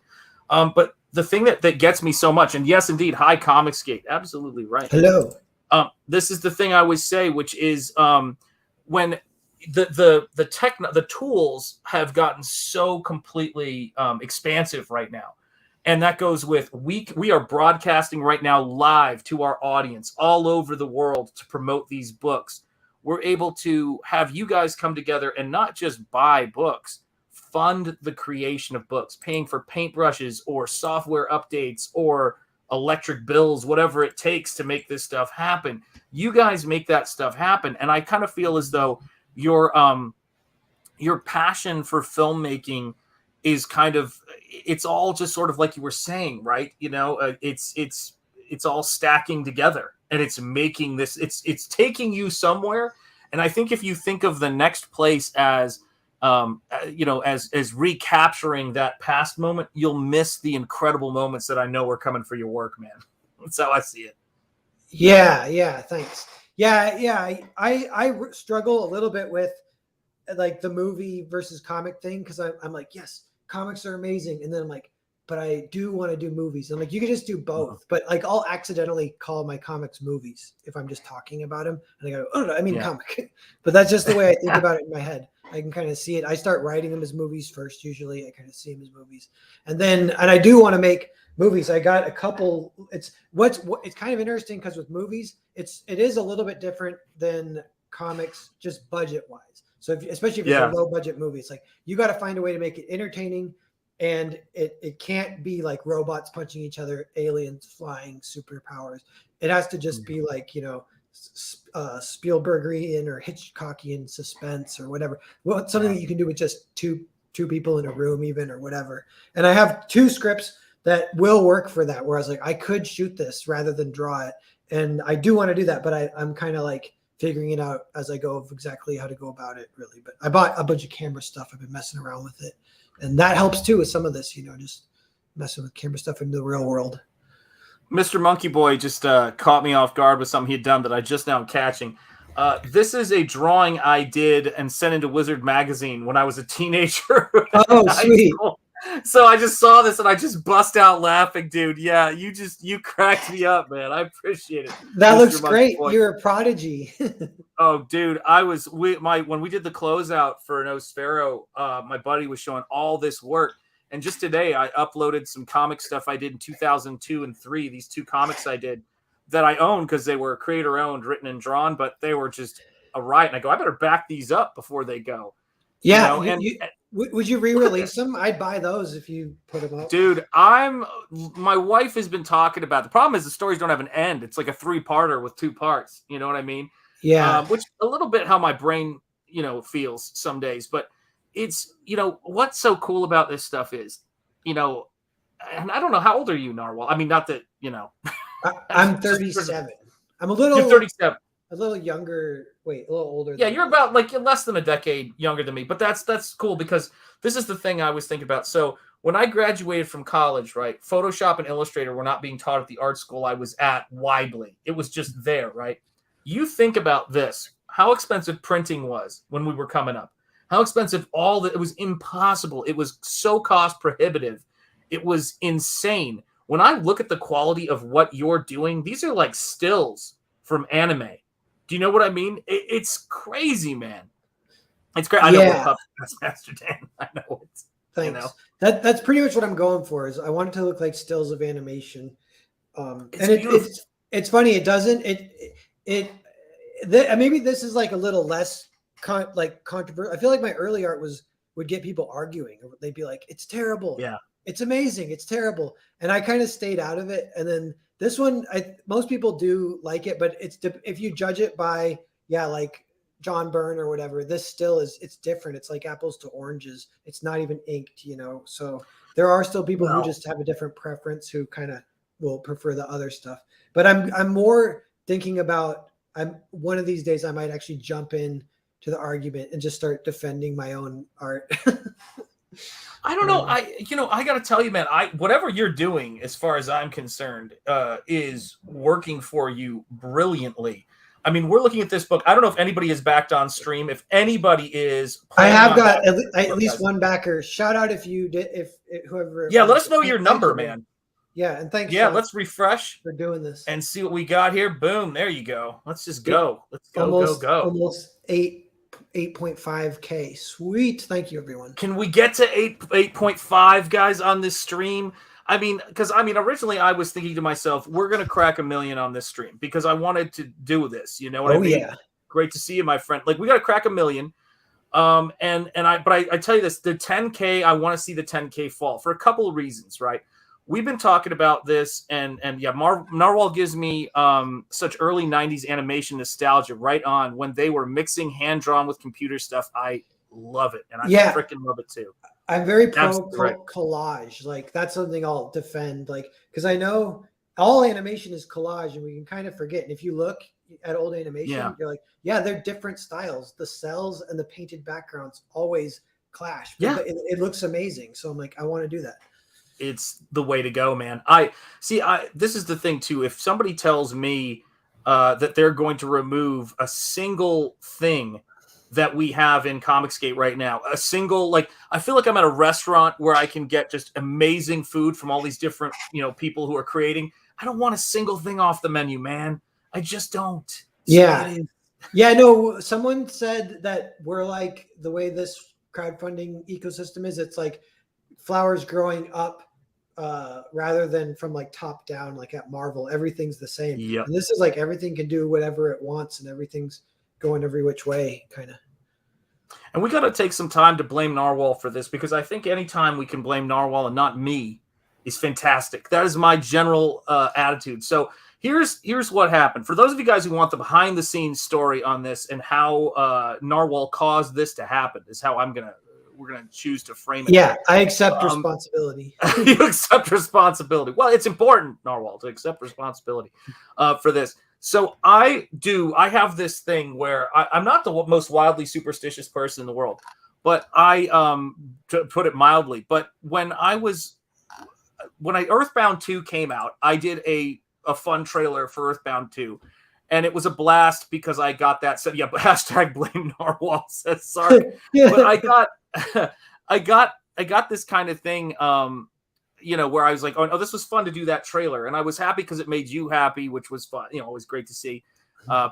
But the thing that gets me so much, and yes, indeed, hi Comicsgate, absolutely right. Hello. This is the thing I always say, which is when the tools have gotten so completely expansive right now. And that goes with we are broadcasting right now live to our audience all over the world to promote these books. We're able to have you guys come together and not just buy books, fund the creation of books, paying for paintbrushes or software updates or electric bills, whatever it takes to make this stuff happen. You guys make that stuff happen. And I kind of feel as though your passion for filmmaking is kind of, it's all just sort of like you were saying, right? You know, it's all stacking together. and it's making this, it's taking you somewhere. And I think if you think of the next place as, as recapturing that past moment, you'll miss the incredible moments that I know are coming for your work, man. That's how I see it. Yeah. Thanks. Yeah. I struggle a little bit with like the movie versus comic thing. Cause I'm like, yes, comics are amazing. And then I'm like, but I do want to do movies. I'm like, you can just do both, but like I'll accidentally call my comics movies if I'm just talking about them. And I go, oh no, I mean comic. But that's just the way I think about it in my head. I can kind of see it. I start writing them as movies first. Usually I kind of see them as movies. And I do want to make movies. I got a couple. It's kind of interesting because with movies, it is a little bit different than comics, just budget wise. So especially if it's a low budget movie, it's like, you got to find a way to make it entertaining. And it can't be like robots punching each other, aliens flying, superpowers. It has to just be like, Spielbergian or Hitchcockian suspense or whatever. Well, something that you can do with just two people in a room even, or whatever. And I have 2 scripts that will work for that, where I was like, I could shoot this rather than draw it. And I do want to do that, but I'm kind of like figuring it out as I go of exactly how to go about it, really. But I bought a bunch of camera stuff. I've been messing around with it. And that helps too with some of this, just messing with camera stuff in the real world. Mr. Monkey Boy just caught me off guard with something he had done that I just now am catching. This is a drawing I did and sent into Wizard Magazine when I was a teenager. Oh, sweet. So I just saw this and I just bust out laughing, dude. Yeah, you cracked me up, man. I appreciate it. That looks great. You're a prodigy. Oh, dude, when we did the closeout for Nosfero, my buddy was showing all this work. And just today, I uploaded some comic stuff I did in 2002 and 3. These 2 comics I did that I own because they were creator-owned, written and drawn, but they were just a riot. And I go, I better back these up before they go. Yeah. Would you re-release them? I'd buy those if you put them up. Dude, my wife has been talking about, the problem is the stories don't have an end. It's like a 3-parter with 2 parts. You know what I mean? Yeah. Which a little bit how my brain, feels some days, but it's, what's so cool about this stuff is, and I don't know, how old are you, Narwhal? I mean, not that, I'm 37. I'm a little. You're 37. A little younger. Wait, a little older. Yeah, you're about like less than a decade younger than me, but that's cool because this is the thing I was thinking about. So when I graduated from college, right, Photoshop and Illustrator were not being taught at the art school I was at widely. It was just there, right? You think about this, how expensive printing was when we were coming up. How expensive it was impossible. It was so cost prohibitive. It was insane. When I look at the quality of what you're doing, these are like stills from anime. Do you know what I mean? It's crazy, man. It's great. I know what's up, Master Dan. I know it. Thanks. That's pretty much what I'm going for. Is I want it to look like stills of animation. It's funny. It doesn't. Maybe this is like a little less controversial. I feel like my early art would get people arguing. They'd be like, "It's terrible. Yeah, it's amazing. It's terrible." And I kind of stayed out of it. And then this one, most people do like it, but if you judge it by like John Byrne or whatever, this still it's different. It's like apples to oranges. It's not even inked, So there are still people who just have a different preference, who kind of will prefer the other stuff. But I'm more thinking about, one of these days I might actually jump in to the argument and just start defending my own art. I don't know. I got to tell you, man, whatever you're doing, as far as I'm concerned, is working for you brilliantly. I mean, we're looking at this book. I don't know if anybody is backed on stream. If anybody is, I have got at least one backer. Shout out if you did, if whoever. Yeah, let us know your number, man. Yeah, and thanks. Yeah, let's refresh for doing this and see what we got here. Boom, there you go. Let's just go. Let's go. Almost 8.5K. Sweet. Thank you, everyone. Can we get to 8.5 guys on this stream? I mean, because originally I was thinking to myself, we're gonna crack 1 million on this stream because I wanted to do this. You know what I mean? Yeah. Great to see you, my friend. Like, we gotta crack 1 million. But I tell you this, the 10K, I want to see the 10K fall for a couple of reasons, right? We've been talking about this, and Narwhal gives me such early 90s animation nostalgia right on when they were mixing hand-drawn with computer stuff. I love it, and I freaking love it too. I'm very pro collage. Like, that's something I'll defend, like, because I know all animation is collage, and we can kind of forget. And if you look at old animation, Yeah. you're like, yeah, they're different styles. The cells and the painted backgrounds always clash. But Yeah. it looks amazing. So I'm like, I want to do that. It's the way to go, man. This is the thing too. If somebody tells me that they're going to remove a single thing that we have in Comicsgate right now, a single, like, I feel like I'm at a restaurant where I can get just amazing food from all these different, people who are creating. I don't want a single thing off the menu, man. I just don't. Yeah. Yeah, no, someone said that we're like, the way this crowdfunding ecosystem is, it's like flowers growing up rather than from like top down, like at Marvel. Everything's the same. Yep. And this is like everything can do whatever it wants, and everything's going every which way, kind of. And we got to take some time to blame Narwhal for this, because I think anytime we can blame Narwhal and not me is fantastic. That is my general attitude. So here's what happened. For those of you guys who want the behind the scenes story on this and how Narwhal caused this to happen, is how we're gonna choose to frame it. Yeah, I accept responsibility. You accept responsibility. Well, it's important, Narwhal, to accept responsibility for this. So I have this thing where I'm not the most wildly superstitious person in the world, but to put it mildly, but when Earthbound 2 came out, I did a fun trailer for Earthbound 2. And it was a blast because I got that. So yeah, hashtag blame Narwhal, says Sark. But I got this kind of thing, where I was like, oh, this was fun to do that trailer. And I was happy because it made you happy, which was fun. Always great to see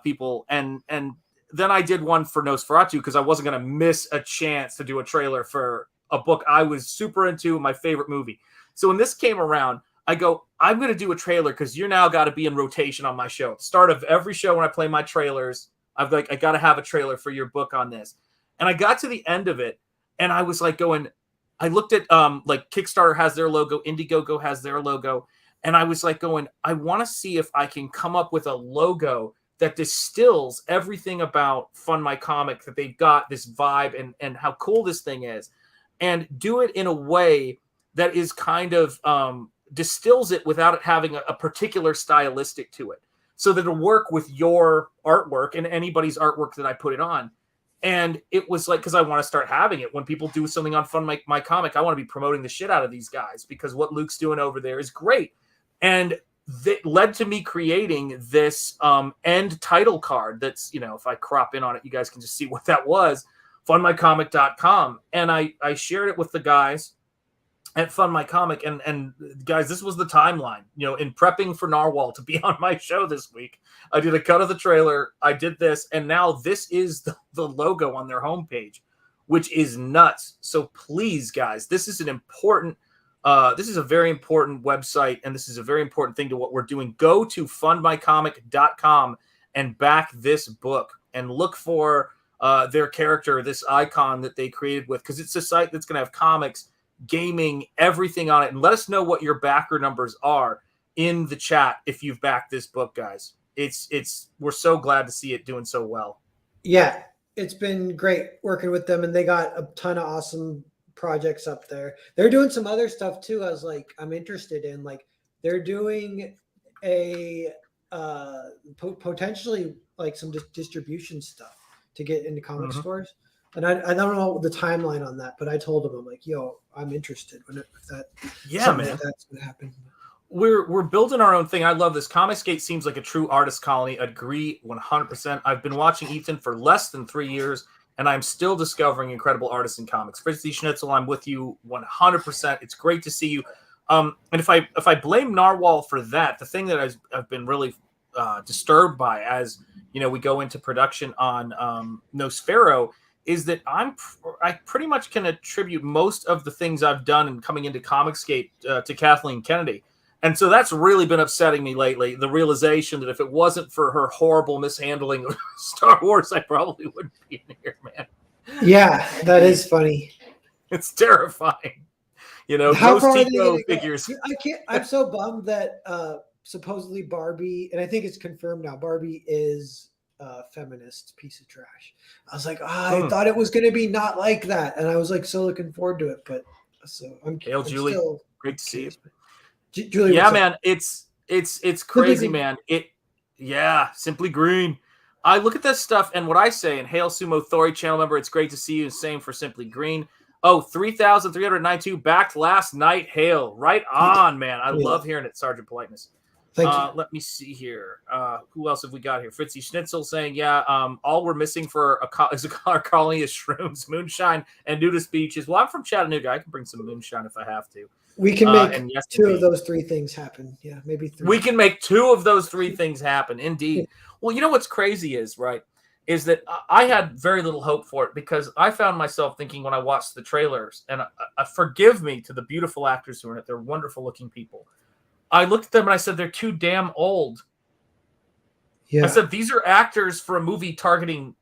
people. And then I did one for Nosferatu because I wasn't going to miss a chance to do a trailer for a book I was super into, my favorite movie. So when this came around, I go, I'm going to do a trailer because you're now got to be in rotation on my show. At the start of every show when I play my trailers, I got to have a trailer for your book on this. And I got to the end of it, and I was like I looked at like Kickstarter has their logo, Indiegogo has their logo, and I was like I want to see if I can come up with a logo that distills everything about Fund My Comic, that they've got this vibe and how cool this thing is, and do it in a way that is kind of distills it without it having a particular stylistic to it, so that it'll work with your artwork and anybody's artwork that I put it on. And it was like, because I want to start having it when people do something on Fund My Comic, I want to be promoting the shit out of these guys, because what Luke's doing over there is great. And that led to me creating this end title card that's, if I crop in on it, you guys can just see what that was, fundmycomic.com. And I shared it with the guys at Fund My Comic, and guys, this was the timeline. In prepping for Narwhal to be on my show this week, I did a cut of the trailer, I did this, and now this is the logo on their homepage, which is nuts. So please, guys, this is an important, this is a very important website, and this is a very important thing to what we're doing. Go to fundmycomic.com and back this book, and look for their character, this icon that they created with, because it's a site that's going to have comics, gaming, everything on it. And let us know what your backer numbers are in the chat if you've backed this book, guys. We're so glad to see it doing so well. Yeah, it's been great working with them, and they got a ton of awesome projects up there. They're doing some other stuff too. I was like, I'm interested in, like, they're doing a potentially like some distribution stuff to get into comic stores. And I don't know the timeline on that, but I told him, I'm like, yo, I'm interested if man, like that's going to happen. We're building our own thing. I love this. Comicsgate seems like a true artist colony. Agree 100%. I've been watching Ethan for less than 3 years, and I'm still discovering incredible artists in comics. Fritzy Schnitzel, I'm with you 100%. It's great to see you. And if I blame Narwhal for that, the thing that I've been really disturbed by as we go into production on Nosferatu is that I pretty much can attribute most of the things I've done in coming into Comicsgate to Kathleen Kennedy. And so that's really been upsetting me lately, the realization that if it wasn't for her horrible mishandling of Star Wars, I probably wouldn't be in here, man. Yeah, that is funny. It's terrifying. How far those figures. I'm so bummed that supposedly Barbie, and I think it's confirmed now, Barbie is a feminist piece of trash. I was like, I thought it was going to be not like that. And I was like, so looking forward to it. But so I'm Julie. still great to see you. Julie, yeah, man, it's It's crazy, man. Simply green. I look at this stuff, and what I say, and Hail Sumo Thori channel member, it's great to see you. Same for Simply Green. Oh, 3,392 backed last night. Hail. Right on, man. I love hearing it, Sergeant Politeness. Thank you. Let me see here. Who else have we got here? Fritzy Schnitzel saying, all we're missing for is a color colony is shrooms, moonshine, and nudist beaches. Well, I'm from Chattanooga. I can bring some moonshine if I have to. We can make two of those three things happen. Yeah, maybe three. We can make two of those three things happen. Indeed. Well, you know what's crazy is that I had very little hope for it because I found myself thinking when I watched the trailers, and forgive me to the beautiful actors who are in it. They're wonderful looking people. I looked at them and I said, they're too damn old. Yeah. I said, these are actors for a movie targeting,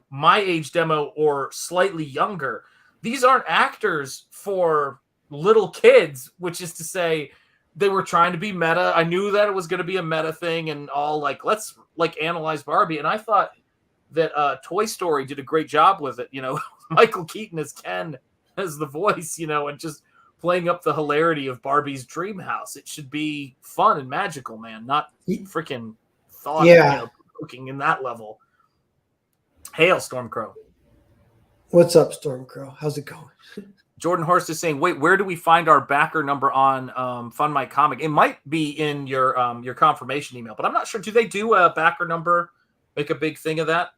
my age demo or slightly younger. These aren't actors for little kids, which is to say they were trying to be meta. I knew that it was going to be a meta thing and all let's analyze Barbie. And I thought that Toy Story did a great job with it. Michael Keaton as Ken as the voice, and just playing up the hilarity of Barbie's dream house. It should be fun and magical, man, not freaking thought, cooking in that level. Hail, Stormcrow. What's up, Stormcrow? How's it going? Jordan Horst is saying, wait, where do we find our backer number on Fund My Comic? It might be in your confirmation email, but I'm not sure. Do they do a backer number? Make a big thing of that?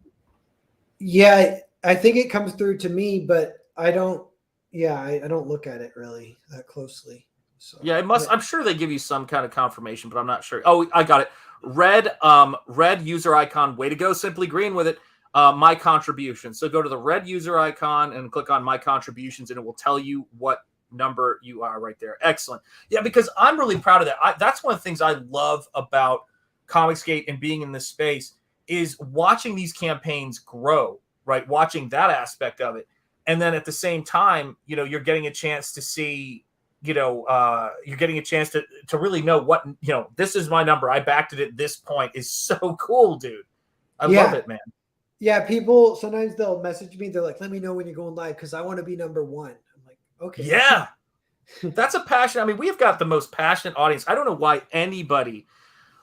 Yeah, I think it comes through to me, but I don't. Yeah, I don't look at it really that closely. So yeah, it must. I'm sure they give you some kind of confirmation, but I'm not sure. Oh, I got it. Red user icon. Way to go, Simply Green with it. My contributions. So go to the red user icon and click on my contributions, and it will tell you what number you are right there. Excellent. Yeah, because I'm really proud of that. That's one of the things I love about Comicsgate and being in this space is watching these campaigns grow. Right, watching that aspect of it. And then at the same time, you're getting a chance to see, you're getting a chance to really know what, this is my number. I backed it at this point is so cool, dude. I love it, man. Yeah. People, sometimes they'll message me. They're like, let me know when you're going live because I want to be number one. I'm like, okay. Yeah. That's a passion. I mean, we've got the most passionate audience. I don't know why anybody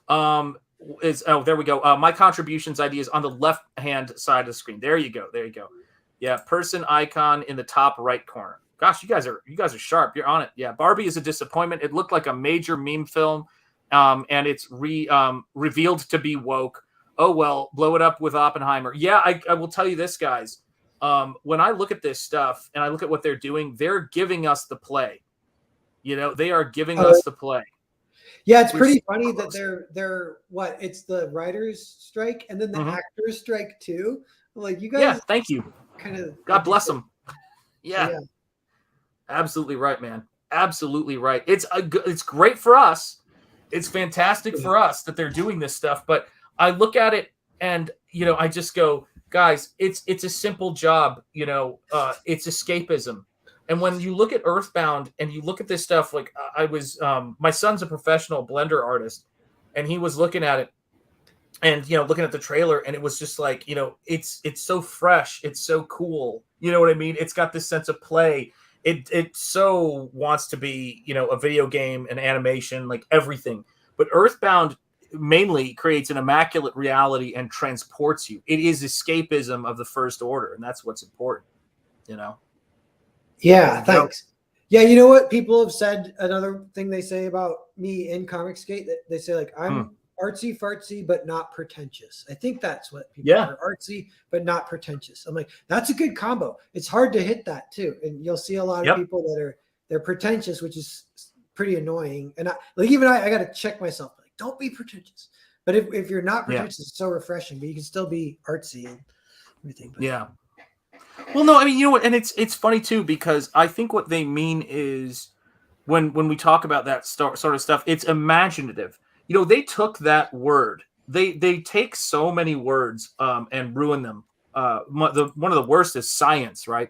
there we go. My contributions ID is on the left-hand side of the screen. There you go. There you go. Yeah, person icon in the top right corner. Gosh, you guys are sharp. You're on it. Yeah, Barbie is a disappointment. It looked like a major meme film, and it's revealed to be woke. Oh well, blow it up with Oppenheimer. Yeah, I will tell you this, guys. When I look at this stuff and I look at what they're doing, they're giving us the play. They are giving us the play. Yeah, it's pretty funny that they're what? It's the writers' strike and then the actors' strike too. Like you guys. Yeah, thank you. Kind of. God bless them. Yeah. Absolutely right, man. Absolutely right. It's great for us. It's fantastic for us that they're doing this stuff. But I look at it and I just go, guys, it's a simple job. It's escapism. And when you look at Earthbound and you look at this stuff, like I was, my son's a professional blender artist, and he was looking at it. And, looking at the trailer, and it was just like, it's so fresh. It's so cool. You know what I mean? It's got this sense of play. It so wants to be, a video game, an animation, like everything. But Earthbound mainly creates an immaculate reality and transports you. It is escapism of the First Order, and that's what's important, Yeah, thanks. Yeah, you know what? People have said another thing they say about me in Comicsgate. That they say, like, I'm artsy fartsy but not pretentious. I think that's what people are, artsy but not pretentious. I'm like, that's a good combo. It's hard to hit that too, and you'll see a lot of people that they're pretentious, which is pretty annoying. And I got to check myself, like, don't be pretentious. But if you're not pretentious, it's so refreshing. But you can still be artsy and everything. But yeah. Well, no, I mean, and it's funny too, because I think what they mean is when we talk about that sort of stuff, it's imaginative. They took that word. They take so many words and ruin them. One of the worst is science, right?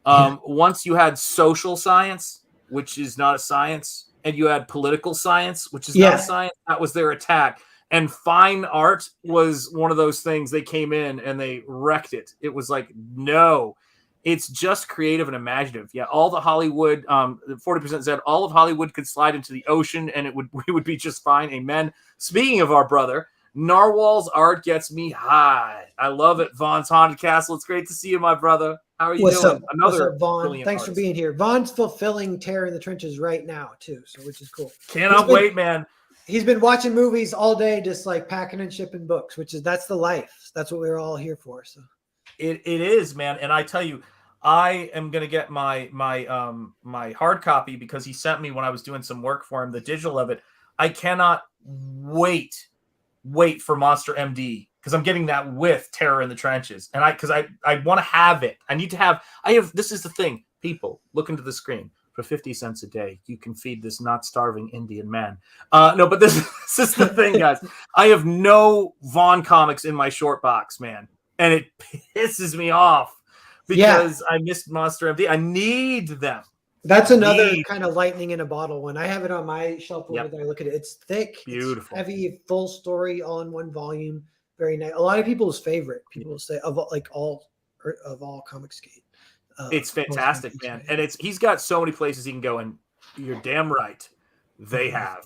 Once you had social science, which is not a science, and you had political science, which is not a science. That was their attack. And fine art was one of those things. They came in and they wrecked it. It was like, no. It's just creative and imaginative. Yeah, all the Hollywood, 40% said all of Hollywood could slide into the ocean and we would be just fine. Amen. Speaking of our brother, Narwhal's art gets me high. I love it. Vaughn's Haunted Castle. It's great to see you, my brother. How are you doing? What's Another up, Vaughn? Thanks artist. for being here. Vaughn's fulfilling Terror in the Trenches right now, too, so which is cool. Cannot wait, man. He's been watching movies all day, just like packing and shipping books, that's the life. That's what we're all here for. So it is, man. And I tell you, I am gonna get my hard copy because he sent me when I was doing some work for him, the digital of it. I cannot wait for Monster MD because I'm getting that with Terror in the Trenches, and I want to have it. This is the thing, people, look into the screen. For 50 cents a day, you can feed this not starving Indian man. No, but this is the thing, guys. I have no Vaughn comics in my short box, man, and it pisses me off because I missed Monster MD. I need them. That's another kind of lightning in a bottle one. I have it on my shelf over there. I look at it. It's thick, beautiful, it's heavy, full story, all in one volume. Very nice. A lot of people's favorite. People say of all Comicsgate. It's fantastic, man. And he's got so many places he can go, and you're damn right they have.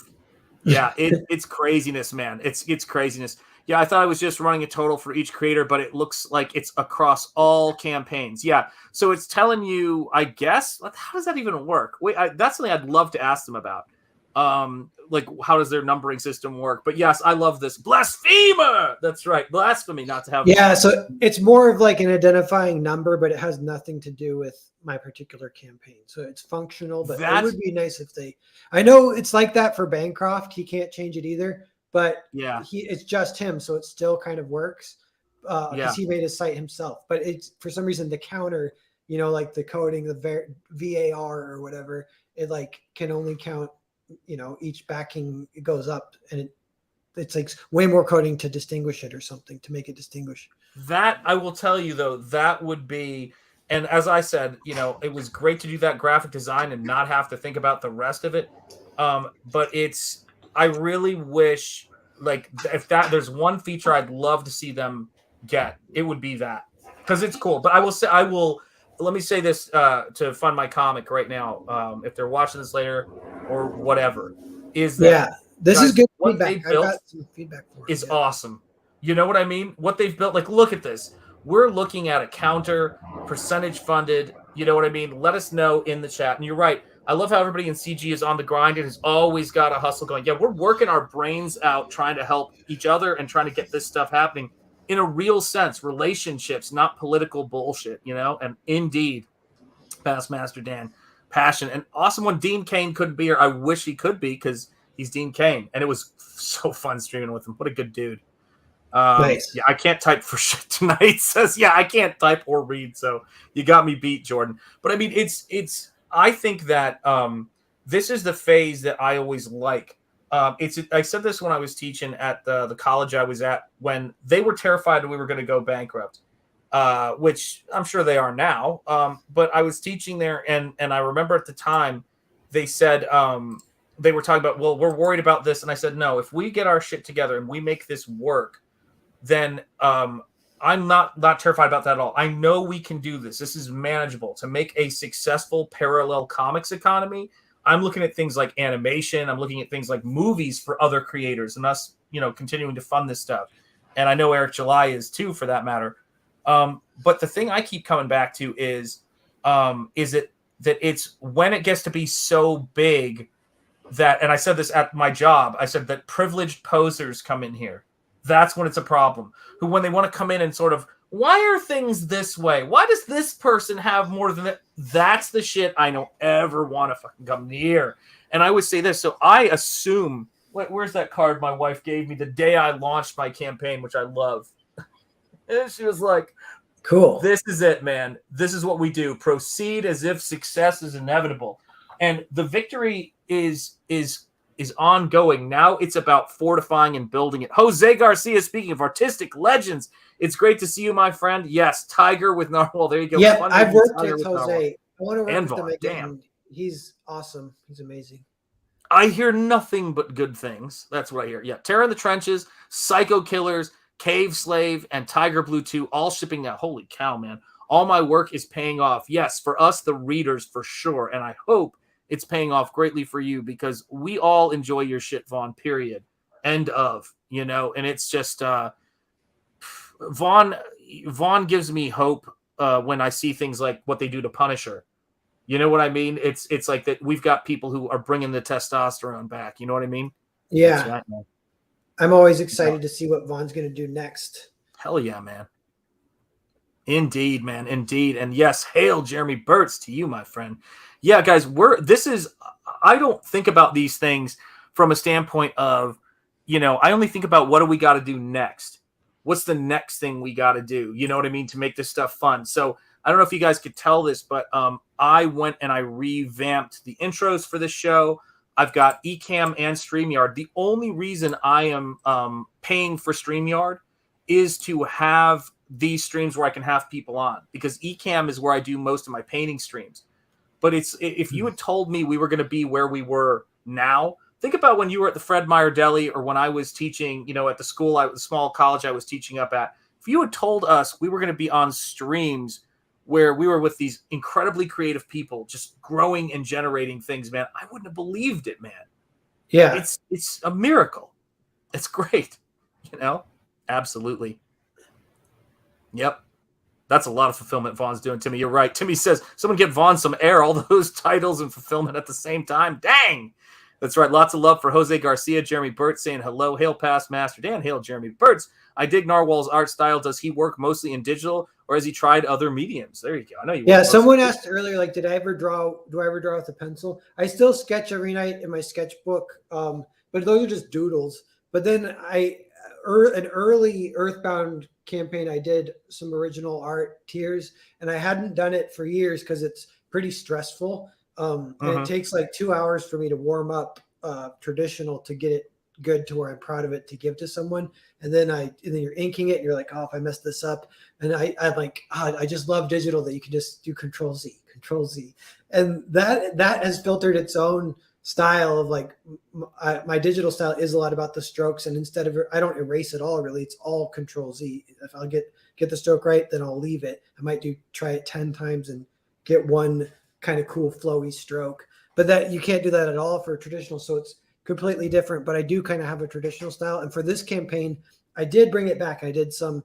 Yeah, it's craziness, man. It's craziness. Yeah, I thought I was just running a total for each creator, but it looks like it's across all campaigns. Yeah, so it's telling you, I guess, how does that even work? Wait, that's something I'd love to ask them about. Like, how does their numbering system work? But yes, I love this. Blasphemer! That's right. Blasphemy, not to have... Yeah, so it's more of like an identifying number, but it has nothing to do with my particular campaign. So it's functional, but it would be nice if they... I know it's like that for Bancroft. He can't change it either, but it's just him, so it still kind of works because he made his site himself. But it's, for some reason, the counter, like the coding, the VAR or whatever, it like can only count, each backing goes up, and it's like way more coding to distinguish it or something to make it distinguish. That, I will tell you though, that would be, and as I said, it was great to do that graphic design and not have to think about the rest of it. But I really wish, like, if there's one feature I'd love to see them get, it would be that, because it's cool. But let me say this to fund my comic right now. If they're watching this later or whatever, is that this is good what feedback. They built I got some feedback for it. Is awesome. You know what I mean? What they've built, like, look at this. We're looking at a counter, percentage funded. You know what I mean? Let us know in the chat. And you're right. I love how everybody in CG is on the grind and has always got a hustle going. Yeah, we're working our brains out trying to help each other and trying to get this stuff happening in a real sense. Relationships, not political bullshit, And indeed, Past Master Dan, passion. And awesome when Dean Cain couldn't be here. I wish he could be because he's Dean Cain. And it was so fun streaming with him. What a good dude. Nice. Yeah, I can't type for shit tonight. Says, I can't type or read. So you got me beat, Jordan. But I mean, I think that this is the phase that I always like. I said this when I was teaching at the college I was at, when they were terrified that we were going to go bankrupt, which I'm sure they are now. But I was teaching there, and I remember at the time they said they were talking about, well, we're worried about this. And I said, no, if we get our shit together and we make this work, then I'm not terrified about that at all. I know we can do this. This is manageable. To make a successful parallel comics economy, I'm looking at things like animation. I'm looking at things like movies for other creators and us, continuing to fund this stuff. And I know Eric July is too, for that matter. But the thing I keep coming back to is it that it's when it gets to be so big that, and I said this at my job, I said that privileged posers come in here. That's when it's a problem. Who, when they want to come in and sort of, why are things this way? Why does this person have more than that? That's the shit I don't ever want to fucking come near. And I would say this. So I assume, where's that card my wife gave me the day I launched my campaign, which I love. And she was like, cool. This is it, man. This is what we do. Proceed as if success is inevitable. And the victory is ongoing. Now it's about fortifying and building it. Jose Garcia, speaking of artistic legends, it's great to see you, my friend. Yes, Tiger with Narwhal. There you go. Yeah, I've worked with Jose. I want to work with him again. Damn. He's awesome. He's amazing. I hear nothing but good things. That's what I hear. Yeah, Terror in the Trenches, Psycho Killers, Cave Slave, and Tiger Blue 2 all shipping now. Holy cow, man. All my work is paying off. Yes, for us, the readers, for sure. And I hope it's paying off greatly for you because we all enjoy your shit, Vaughn, period. End of, and it's just Vaughn gives me hope when I see things like what they do to Punisher. You know what I mean? It's like that we've got people who are bringing the testosterone back. You know what I mean? Yeah. Right, man. I'm always excited to see what Vaughn's going to do next. Hell yeah, man. Indeed, man. Indeed. And yes, hail Jeremy Burtz to you, my friend. Yeah, guys, I don't think about these things from a standpoint of, I only think about what do we got to do next? What's the next thing we got to do? You know what I mean? To make this stuff fun. So I don't know if you guys could tell this, but I went and I revamped the intros for this show. I've got Ecamm and StreamYard. The only reason I am paying for StreamYard is to have these streams where I can have people on, because Ecamm is where I do most of my painting streams. But if you had told me we were going to be where we were now, think about when you were at the Fred Meyer Deli or when I was teaching, at the school, the small college I was teaching up at. If you had told us we were going to be on streams where we were with these incredibly creative people just growing and generating things, man, I wouldn't have believed it, man. Yeah. It's a miracle. It's great. Absolutely. Yep. That's a lot of fulfillment Vaughn's doing, Timmy. You're right. Timmy says, someone get Vaughn some air, all those titles and fulfillment at the same time. Dang. That's right. Lots of love for Jose Garcia. Jeremy Burtz saying hello. Hail past Master Dan. Hail Jeremy Burtz. I dig Narwhal's art style. Does he work mostly in digital or has he tried other mediums? There you go. I know you. Yeah, someone asked earlier, like, do I ever draw with a pencil? I still sketch every night in my sketchbook, but those are just doodles. But then an early Earthbound campaign, I did some original art tiers, and I hadn't done it for years because it's pretty stressful. And it takes like 2 hours for me to warm up traditional to get it good to where I'm proud of it to give to someone. And then you're inking it and you're like, oh, if I mess this up. And I'm like, I just love digital that you can just do Control Z. And that has filtered its own style of like, my digital style is a lot about the strokes. And instead of, I don't erase it all really, it's all Control Z. If I'll get the stroke right, then I'll leave it. I might try it 10 times and get one kind of cool flowy stroke, but that you can't do that at all for traditional. So it's completely different, but I do kind of have a traditional style. And for this campaign, I did bring it back. I did some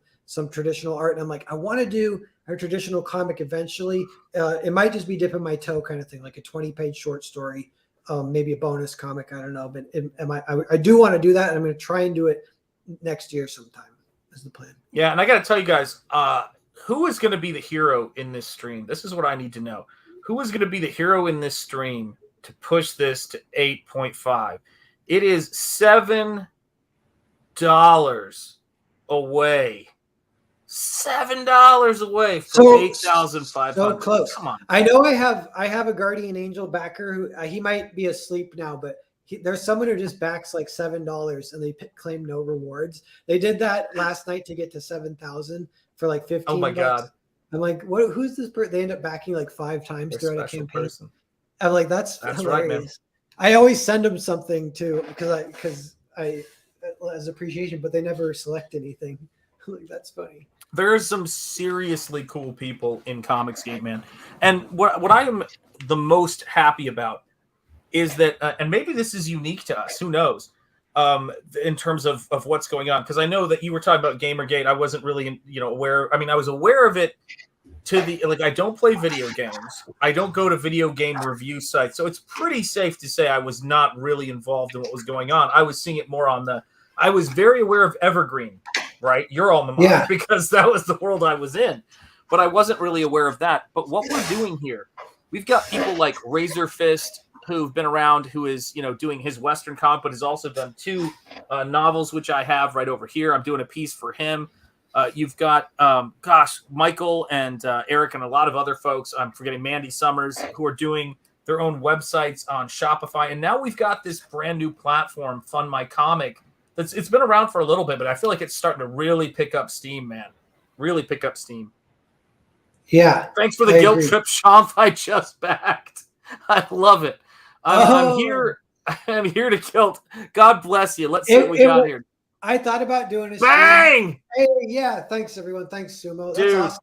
traditional art, and I'm like, I want to do a traditional comic eventually. It might just be dipping my toe kind of thing, like a 20-page short story, maybe a bonus comic. I don't know, but I do want to do that. And I'm going to try and do it next year sometime is the plan. Yeah. And I got to tell you guys, who is going to be the hero in this stream? This is what I need to know. Who is going to be the hero in this stream to push this to 8.5? It is $7 away. $7 away from 8,500. So close. Come on. I know I have a guardian angel backer who he might be asleep now, but there's someone who just backs like $7 and they claim no rewards. They did that last night to get to 7,000 for like 15. Oh my God. I'm like, what? Who's this person? They end up backing like 5 times throughout a campaign. Person. I'm like, that's hilarious. Right, man. I always send them something too because I as appreciation, but they never select anything. Like, that's funny. There's some seriously cool people in Comicsgate, man. And what I am the most happy about is that, and maybe this is unique to us, who knows, in terms of what's going on. Because I know that you were talking about Gamergate. I wasn't really, aware. I mean, I was aware of it I don't play video games. I don't go to video game review sites. So it's pretty safe to say I was not really involved in what was going on. I was seeing it more I was very aware of Evergreen, right? Your alma mater, because that was the world I was in. But I wasn't really aware of that. But what we're doing here, we've got people like Razor Fist, who've been around, who is, doing his Western comic, but has also done 2 novels, which I have right over here. I'm doing a piece for him. You've got, Michael and Eric and a lot of other folks. I'm forgetting Mandy Summers, who are doing their own websites on Shopify. And now we've got this brand new platform, Fund My Comic. It's been around for a little bit, but I feel like it's starting to really pick up steam, man. Really pick up steam. Yeah. Thanks for the guilt trip, Sean. I just backed. I love it. I'm here. I'm here to guilt. God bless you. Let's see what we got here. I thought about doing a bang. Hey, yeah. Thanks, everyone. Thanks, Sumo. That's Dude. awesome.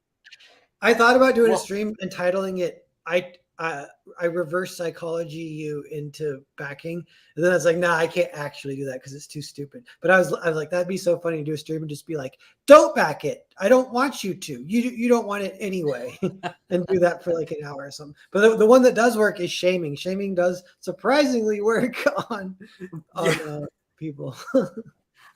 I thought about doing a stream entitling it I reverse psychology you into backing, and then I was like, nah, I can't actually do that because it's too stupid. But I was like, that'd be so funny to do a stream and just be like, don't back it. I don't want you to. You don't want it anyway, and do that for like an hour or something. But the one that does work is shaming. Shaming does surprisingly work on people.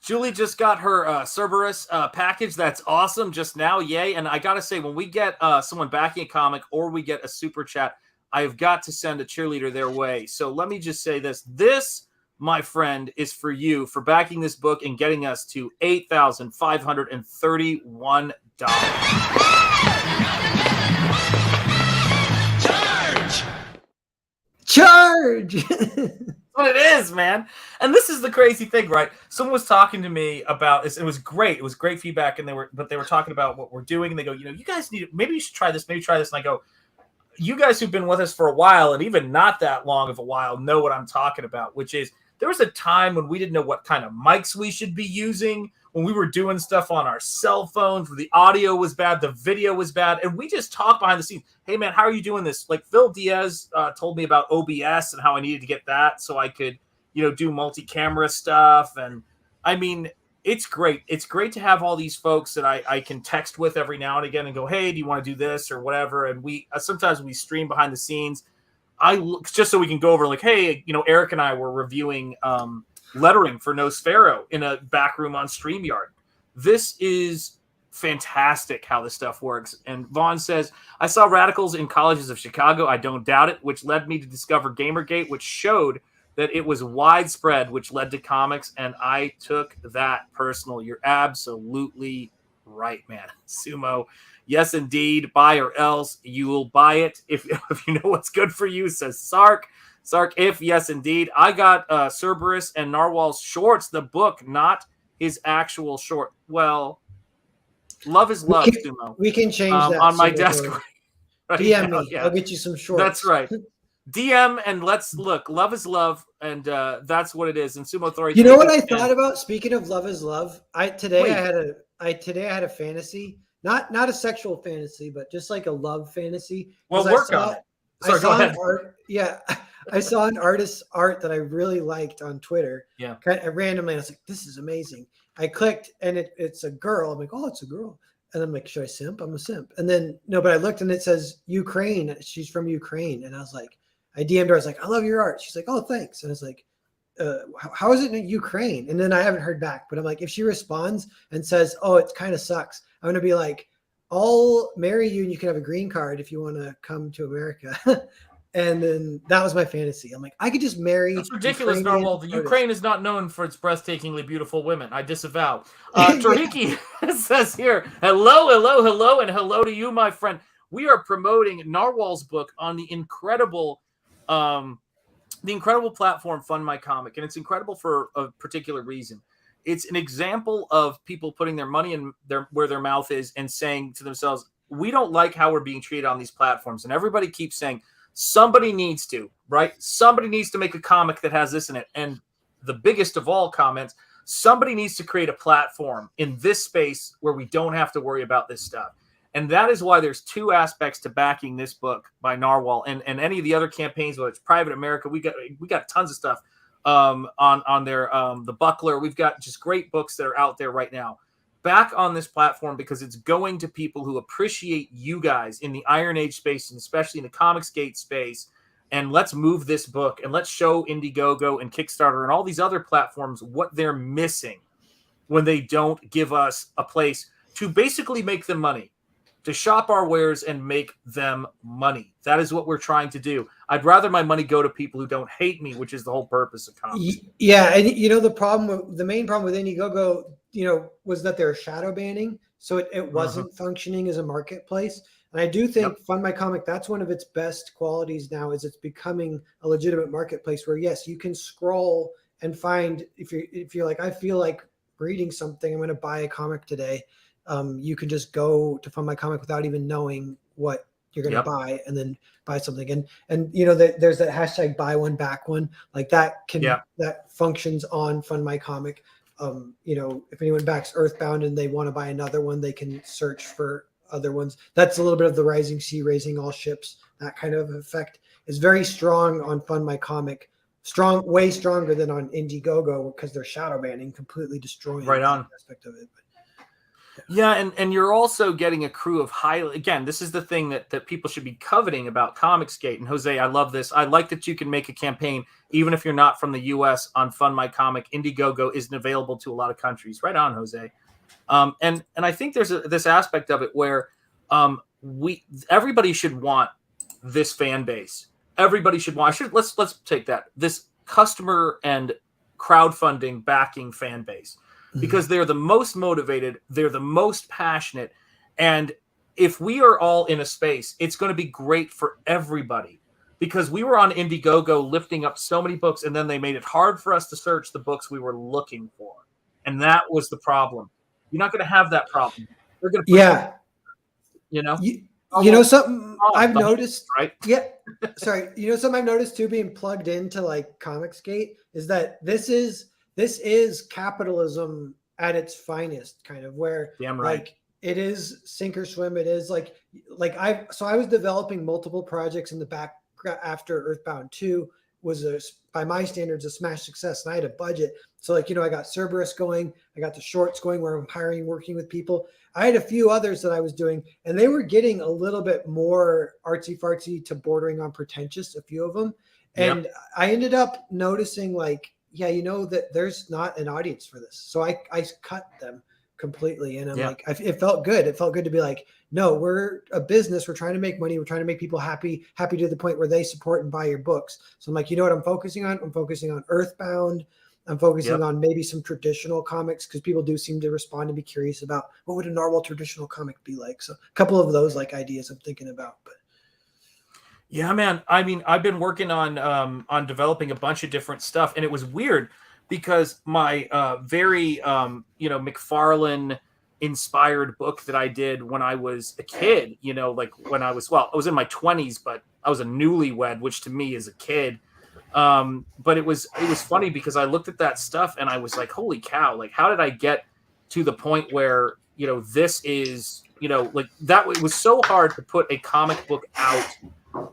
Julie just got her Cerberus package. That's awesome just now. Yay. And I got to say, when we get someone backing a comic or we get a super chat, I have got to send a cheerleader their way. So let me just say this. This, my friend, is for you for backing this book and getting us to $8,531. Charge! What it is, man. And this is the crazy thing, right? Someone was talking to me about this. It was great. It was great feedback, and they were talking about what we're doing, and they go, you guys need, maybe you should try this, maybe try this. And I go, you guys who've been with us for a while, and even not that long of a while, know what I'm talking about, which is there was a time when we didn't know what kind of mics we should be using, when we were doing stuff on our cell phones, where the audio was bad, the video was bad, and we just talked behind the scenes. Hey, man, how are you doing this? Like Phil Diaz told me about OBS and how I needed to get that so I could, do multi-camera stuff. And I mean, it's great. It's great to have all these folks that I can text with every now and again and go, hey, do you want to do this or whatever? And we sometimes we stream behind the scenes. I look just so we can go over like, hey, Eric and I were reviewing lettering for Nosfero in a back room on StreamYard. This is fantastic how this stuff works. And Vaughn says, I saw radicals in colleges of Chicago. I don't doubt it, which led me to discover Gamergate, which showed that it was widespread, which led to comics. And I took that personal. You're absolutely right, man. Sumo. Yes, indeed. Buy or else. You will buy it if you know what's good for you, says Sark. Sark, if yes, indeed. I got Cerberus and Narwhal's shorts, the book, not his actual short. Well, love is love, Sumo. We can change that on my desk. Right DM now, me. yeah. I'll get you some shorts. That's right. DM and let's look. Love is love, and that's what it is. And Sumo Authority. You know what I thought about? Speaking of love is love, today I had a fantasy, not a sexual fantasy, but just like a love fantasy. Well, work on it. Sorry, go ahead. I saw an artist's art that I really liked on Twitter. Yeah. Randomly, I was like, this is amazing. I clicked and it's a girl. I'm like, oh, it's a girl. And I'm like, should I simp? I'm a simp. And then, no, but I looked and it says Ukraine. She's from Ukraine. And I was like, I DM'd her. I was like, I love your art. She's like, oh, thanks. And I was like, how is it in Ukraine? And then I haven't heard back. But I'm like, if she responds and says, oh, it kind of sucks, I'm going to be like, I'll marry you and you can have a green card if you want to come to America. And then that was my fantasy. I'm like, I could just marry. That's ridiculous, Narwhal. The Ukraine is not known for its breathtakingly beautiful women. I disavow. Tariki says here, hello, and hello to you, my friend. We are promoting Narwhal's book on the incredible platform Fund My Comic, and it's incredible for a particular reason. It's an example of people putting their money in where their mouth is and saying to themselves, we don't like how we're being treated on these platforms. And everybody keeps saying, somebody needs to, right? Somebody needs to make a comic that has this in it. And the biggest of all comments, somebody needs to create a platform in this space where we don't have to worry about this stuff. And that is why there's two aspects to backing this book by Narwhal and any of the other campaigns, whether it's Private America. We got tons of stuff on their the Buckler. We've got just great books that are out there right now. Back on this platform because it's going to people who appreciate you guys in the Iron Age space and especially in the Comicsgate space. And let's move this book and let's show Indiegogo and Kickstarter and all these other platforms what they're missing when they don't give us a place to basically make them money, to shop our wares and make them money. That is what we're trying to do. I'd rather my money go to people who don't hate me, which is the whole purpose of comics. Yeah, and the main problem with Indiegogo, was that they're shadow banning, so it wasn't functioning as a marketplace. And I do think Fund My Comic, that's one of its best qualities now, is it's becoming a legitimate marketplace where yes, you can scroll and find if you're like, I feel like reading something, I'm going to buy a comic today. You can just go to Fund My Comic without even knowing what you're going to buy, and then buy something. And there's that hashtag buy one back one, like that that functions on Fund My Comic. If anyone backs Earthbound and they want to buy another one, they can search for other ones. That's a little bit of the rising sea, raising all ships. That kind of effect is very strong on Fund My Comic. Strong, way stronger than on Indiegogo because they're shadow banning, completely destroying that aspect of it. Yeah, and you're also getting a crew of again, this is the thing that people should be coveting about Comicsgate. And Jose, I love this. I like that you can make a campaign, even if you're not from the US, on Fund My Comic. Indiegogo isn't available to a lot of countries. Right on, Jose. And I think there's this aspect of it where everybody should want this fan base. Everybody should want. Let's take that. This customer and crowdfunding backing fan base. Because they're the most motivated, they're the most passionate, and if we are all in a space, it's going to be great for everybody. Because we were on Indiegogo lifting up so many books, and then they made it hard for us to search the books we were looking for, and that was the problem. You're not going to have that problem. They're going to you know. You know something I've noticed, right? Yeah, sorry. You know something I've noticed too, being plugged into like Comicsgate, is that this is capitalism at its finest, kind of, where like it is sink or swim. It is like I was developing multiple projects in the back after Earthbound 2 was by my standards a smash success, and I had a budget. So like, I got Cerberus going, I got the shorts going where I'm working with people. I had a few others that I was doing, and they were getting a little bit more artsy fartsy to bordering on pretentious, a few of them. And I ended up noticing like, that there's not an audience for this. So I cut them completely. And I'm like, it felt good. It felt good to be like, no, we're a business. We're trying to make money. We're trying to make people happy to the point where they support and buy your books. So I'm like, you know what I'm focusing on? I'm focusing on Earthbound. I'm focusing on maybe some traditional comics, because people do seem to respond and be curious about what would a Narwhal traditional comic be like. So a couple of those like ideas I'm thinking about, but. Yeah, man. I mean, I've been working on developing a bunch of different stuff, and it was weird because my very McFarlane inspired book that I did when I was a kid, like when I was in my 20s, but I was a newlywed, which to me is a kid. But it was funny because I looked at that stuff and I was like, holy cow, like how did I get to the point where, this is, like that, it was so hard to put a comic book out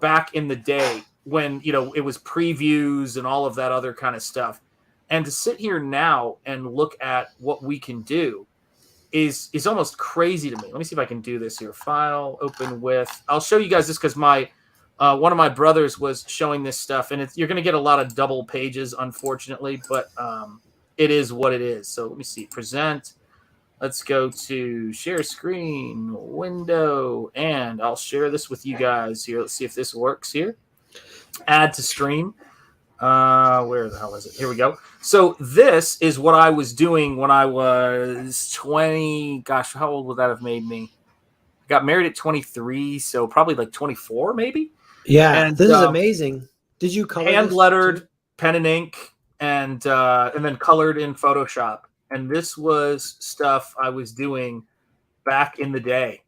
back in the day when, it was previews and all of that other kind of stuff. And to sit here now and look at what we can do is almost crazy to me. Let me see if I can do this here. File, open with, I'll show you guys this because my, one of my brothers was showing this stuff, and you're going to get a lot of double pages, unfortunately, but it is what it is. So let me see, present. Let's go to share screen, window, and I'll share this with you guys here. Let's see if this works here. Add to stream. Where the hell is it? Here we go. So this is what I was doing when I was 20. Gosh, how old would that have made me? I got married at 23, so probably like 24, maybe. Yeah, and this is amazing. Did you color hand lettered, pen and ink, and then colored in Photoshop? And this was stuff I was doing back in the day.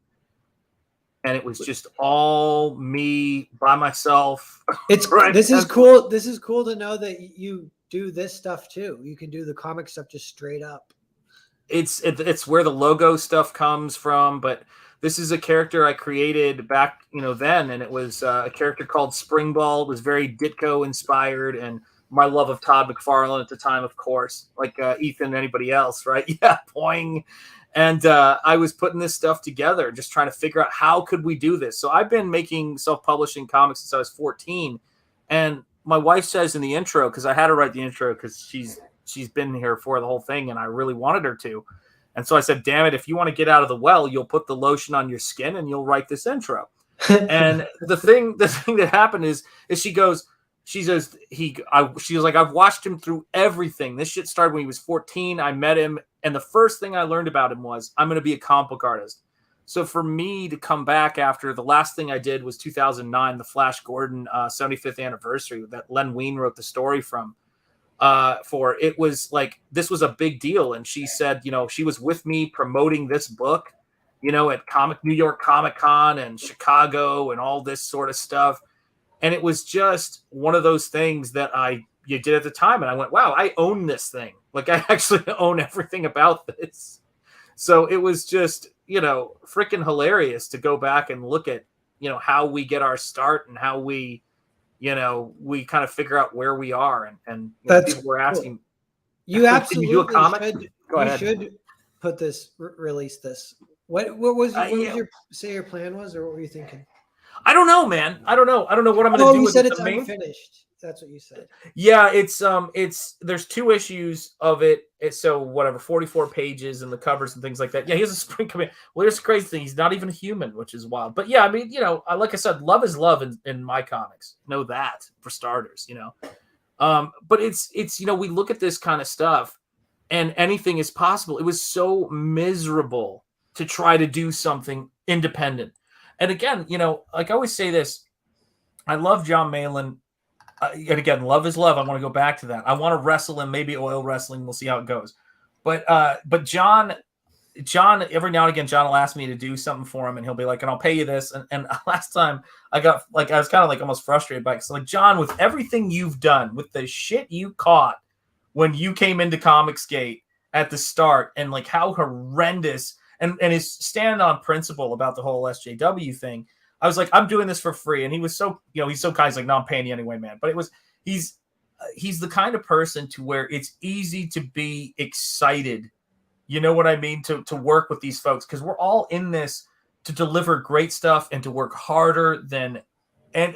And it was just all me by myself. This is cool. This is cool to know that you do this stuff too. You can do the comic stuff just straight up. It's where the logo stuff comes from. But this is a character I created back, then. And it was a character called Springball. It was very Ditko inspired, and my love of Todd McFarlane at the time, of course, like Ethan and anybody else, right? Yeah, boing. And I was putting this stuff together, just trying to figure out how could we do this. So I've been making self-publishing comics since I was 14. And my wife says in the intro, because I had her write the intro because she's been here for the whole thing, and I really wanted her to. And so I said, damn it, if you want to get out of the well, you'll put the lotion on your skin and you'll write this intro. And the thing that happened is she goes, she was like, I've watched him through everything. This shit started when he was 14. I met him, and the first thing I learned about him was I'm going to be a comic book artist. So for me to come back after the last thing I did was 2009, the Flash Gordon 75th anniversary that Len Wein wrote the story from. For it was like, this was a big deal. And she said, she was with me promoting this book, at New York Comic Con and Chicago and all this sort of stuff. And it was just one of those things that you did at the time. And I went, wow, I own this thing. Like I actually own everything about this. So it was just, freaking hilarious to go back and look at, how we get our start and how we, we kind of figure out where we are. And that's people were asking, cool. You absolutely can you do a comic? should put this, release this. What was your plan was, or what were you thinking? I don't know, man. I don't know what I'm going to do. You with said it. it's unfinished. That's what you said. Yeah, it's there's 2 issues of it. So whatever, 44 pages and the covers and things like that. Yeah, he has a spring command. Well, here's the crazy thing. He's not even a human, which is wild. But yeah, I mean, like I said, love is love in my comics. Know that for starters, But it's we look at this kind of stuff and anything is possible. It was so miserable to try to do something independent. And again, like I always say this, I love John Malin. And again, love is love. I want to go back to that. I want to wrestle him, maybe oil wrestling. We'll see how it goes. But John, every now and again, John will ask me to do something for him, and he'll be like, "And I'll pay you this." And last time I got I was kind of almost frustrated by it. So John, with everything you've done, with the shit you caught when you came into Comicsgate at the start, and how horrendous, and his stand on principle about the whole SJW thing. I was like, I'm doing this for free. And he was so, he's so kind. He's like, no, I'm paying you anyway, man. But he's the kind of person to where it's easy to be excited. You know what I mean? To work with these folks. Because we're all in this to deliver great stuff and to work harder than, and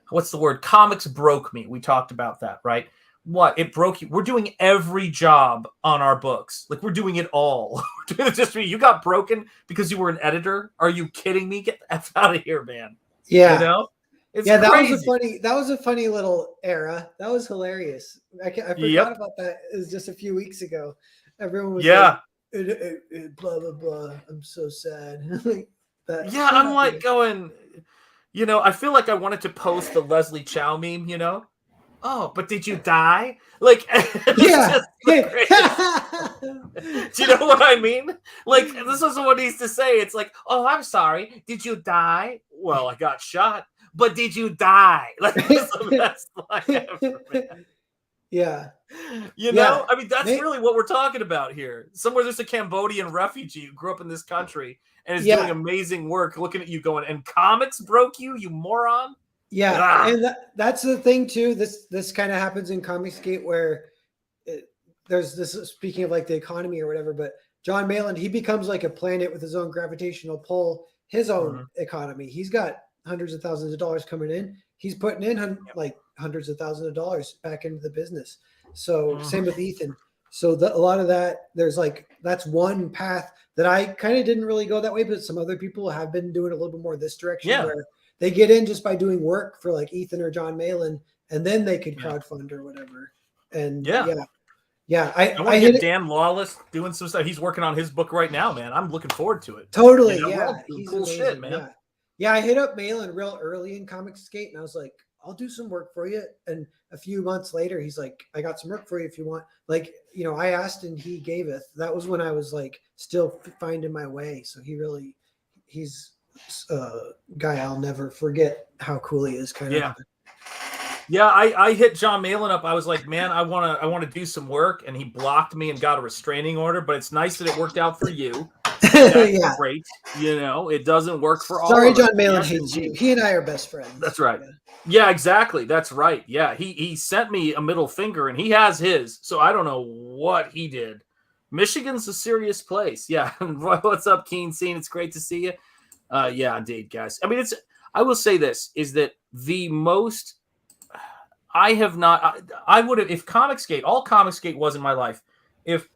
what's the word? Comics broke me. We talked about that, right? What? It broke you. We're doing every job on our books. We're doing it all. We're doing it just for you. You got broken because you were an editor? Are you kidding me? Get the F out of here, man. Yeah. It's crazy. That was a funny little era. That was hilarious. I forgot about that. It was just a few weeks ago. Everyone was blah, blah, blah. I'm so sad. I'm going, I feel like I wanted to post the Leslie Chow meme, Oh, but did you die? Yeah. Do you know what I mean? This is what he needs to say. It's oh, I'm sorry. Did you die? Well, I got shot. But did you die? This is the best line ever, man. Yeah. I mean, that's really what we're talking about here. Somewhere there's a Cambodian refugee who grew up in this country and is doing amazing work, looking at you going, and comics broke you, you moron? Yeah, and that's the thing too. This kind of happens in Comicsgate where there's this, speaking of the economy or whatever, but John Malin, he becomes a planet with his own gravitational pull, his own economy. He's got hundreds of thousands of dollars coming in. He's putting in hundreds of thousands of dollars back into the business. So same with Ethan. So a lot of that, there's that's one path that I kind of didn't really go that way, but some other people have been doing a little bit more this direction where they get in just by doing work for Ethan or John Malin, and then they could crowdfund or whatever. And I want to get Dan Lawless doing some stuff. He's working on his book right now, man. I'm looking forward to it. Totally, He's cool amazing. Shit, man. Yeah, I hit up Malin real early in Comicsgate, and I was like, I'll do some work for you. And a few months later, he's like, I got some work for you if you want. I asked and he gaveth. That was when I was still finding my way. So he's guy I'll never forget how cool he is. I hit John Malin up. I was like, man, I want to do some work, and he blocked me and got a restraining order, but it's nice that it worked out for you. That's great. It doesn't work for all. Sorry, John Malin hates you. He and I are best friends. That's right. Yeah, exactly. That's right. Yeah, he sent me a middle finger, and he has his, so I don't know what he did. Michigan's a serious place. Yeah. What's up, Keen Scene? It's great to see you. Yeah, indeed, guys. I mean, I will say this, is that the most I would have, if Comicsgate, all Comicsgate was in my life, if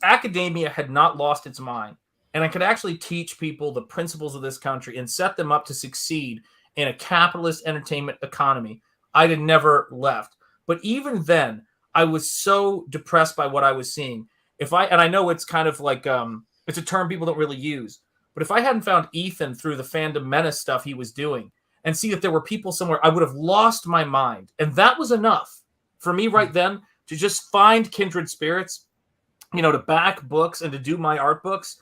academia had not lost its mind and I could actually teach people the principles of this country and set them up to succeed in a capitalist entertainment economy, I'd have never left. But even then, I was so depressed by what I was seeing. And I know it's kind of it's a term people don't really use, but if I hadn't found Ethan through the Fandom Menace stuff he was doing and see that there were people somewhere, I would have lost my mind. And that was enough for me right then to just find kindred spirits, to back books and to do my art books.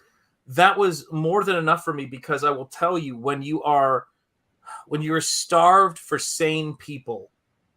That was more than enough for me, because I will tell you, when you're starved for sane people,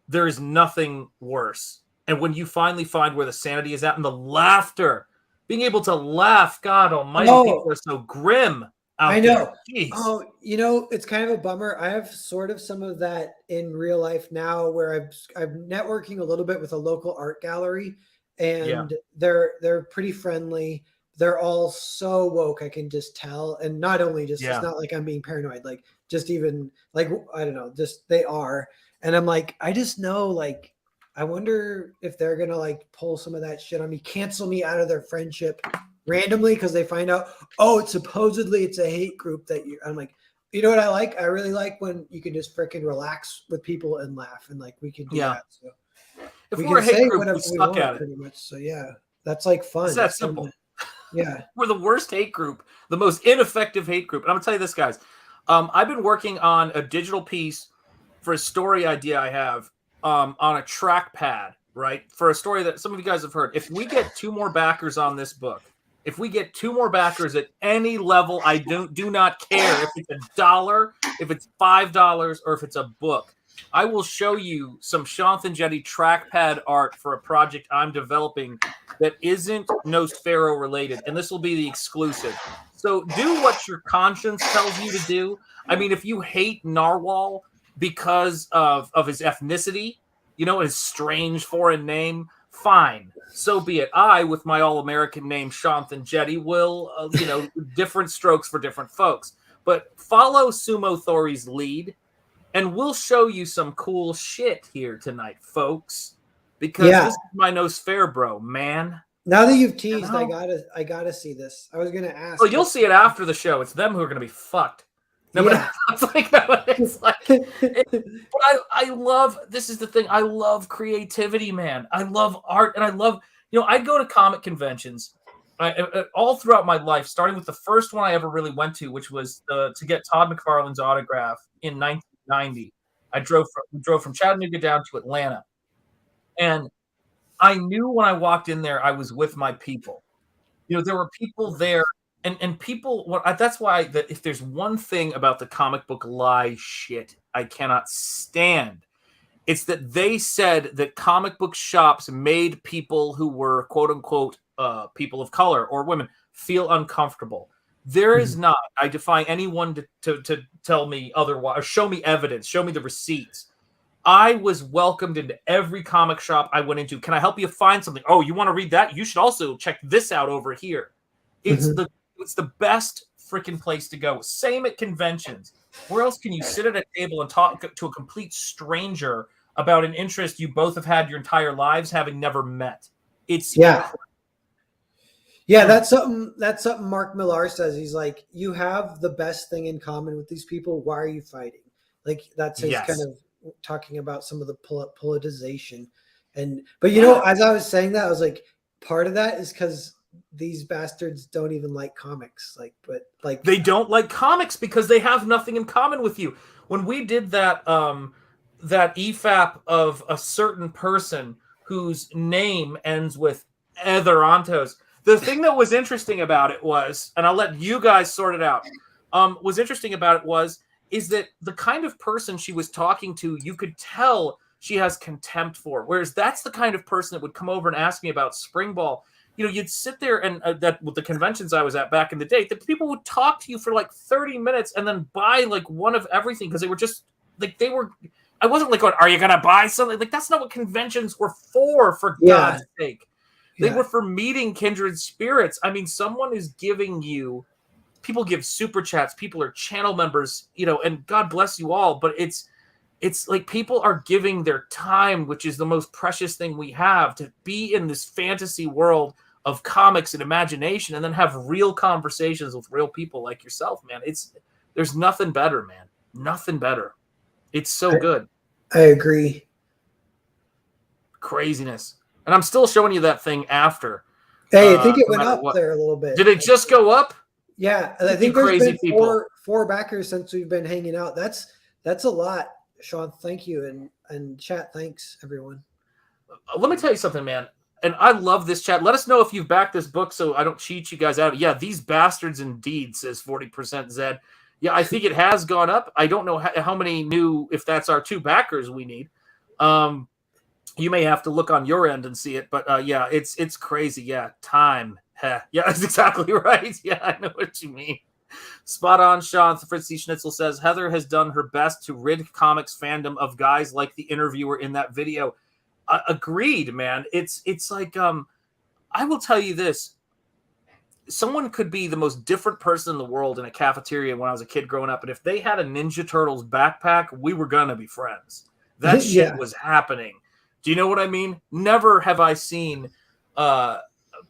there is nothing worse. And when you finally find where the sanity is at and the laughter being able to laugh. God almighty, people are so grim out I know. there. Jeez. Oh, it's kind of a bummer. I have sort of some of that in real life now, where I'm networking a little bit with a local art gallery, and they're pretty friendly. They're all so woke, I can just tell. And not only just, it's not like I'm being paranoid, like just even like, I don't know, just they are. And I'm like, I just know, like, I wonder if they're going to like pull some of that shit on me, cancel me out of their friendship randomly because they find out, oh, supposedly it's a hate group that you. I'm like, you know what I like? I really like when you can just freaking relax with people and laugh, and like we can do that. So if we're a hate group, we suck at it pretty much. So yeah, that's like fun. It's that simple. Fun. Yeah, we're the worst hate group, the most ineffective hate group. And I'm gonna tell you this, guys. I've been working on a digital piece for a story idea I have on a trackpad, right? For a story that some of you guys have heard. If we get 2 more backers on this book, if we get 2 more backers at any level, I do not care if it's $1, if it's $5, or if it's a book. I will show you some Shanthan Jetty trackpad art for a project I'm developing that isn't Nosfero related, and this will be the exclusive. So do what your conscience tells you to do. I mean, if you hate Narwhal because of his ethnicity, his strange foreign name, fine. So be it. I, with my all-American name, Shanthan Jetty, will, different strokes for different folks. But follow Sumo Thori's lead, and we'll show you some cool shit here tonight, folks. Because this is my Nosfero, bro, man. Now that you've teased, I gotta see this. I was gonna ask. Well, you'll see it after the show. It's them who are gonna be fucked. No, it's like, but I love, this is the thing. I love creativity, man. I love art, and I love, I'd go to comic conventions all throughout my life, starting with the first one I ever really went to, which was to get Todd McFarlane's autograph in 1990. I drove from Chattanooga down to Atlanta, and I knew when I walked in there, I was with my people. There were people there. And people, that's why if there's one thing about the comic book lie shit I cannot stand, it's that they said that comic book shops made people who were quote unquote people of color or women feel uncomfortable. There is not. I defy anyone to tell me otherwise, or show me evidence, show me the receipts. I was welcomed into every comic shop I went into. Can I help you find something? Oh, you want to read that? You should also check this out over here. It's the best freaking place to go. Same at conventions. Where else can you sit at a table and talk to a complete stranger about an interest you both have had your entire lives, having never met? It's that's something Mark Millar says. He's like, you have the best thing in common with these people. Why are you fighting? Like, that's his kind of talking about some of the politicization. But as I was saying that, I was like, part of that is because these bastards don't even like comics. But they don't like comics because they have nothing in common with you. When we did that EFAP of a certain person whose name ends with Etherantos, the thing that was interesting about it was, and I'll let you guys sort it out, was interesting about it is that the kind of person she was talking to, you could tell she has contempt for, whereas that's the kind of person that would come over and ask me about Spring Ball. You'd sit there and that with the conventions I was at back in the day, the people would talk to you for like 30 minutes and then buy like one of everything because they were just like, I wasn't like going, are you going to buy something? Like, that's not what conventions were for God's sake. They were for meeting kindred spirits. I mean, someone is giving you, people give super chats, people are channel members, and God bless you all, but it's like people are giving their time, which is the most precious thing we have, to be in this fantasy world of comics and imagination, and then have real conversations with real people like yourself, man. There's nothing better, man. Nothing better. It's so good. I agree. Craziness. And I'm still showing you that thing after. Hey, I think it went up there a little bit. Did it just go up? Yeah, I think there's been four backers since we've been hanging out. That's a lot, Sean. Thank you, and chat. Thanks, everyone. Let me tell you something, man. And I love this chat. Let us know if you've backed this book so I don't cheat you guys out. Yeah, these bastards indeed, says 40% Zed. Yeah, I think it has gone up. I don't know how many new, if that's our 2 backers we need. You may have to look on your end and see it. But yeah, it's crazy. Yeah, time Heh. Yeah, that's exactly right. Yeah, I know what you mean. Spot on, Sean. Fritzy Schnitzel says Heather has done her best to rid comics fandom of guys like the interviewer in that video. Agreed, man. It's like I will tell you this. Someone could be the most different person in the world in a cafeteria when I was a kid growing up, and if they had a Ninja Turtles backpack, we were gonna be friends. That shit was happening. Do you know what I mean? Never have I seen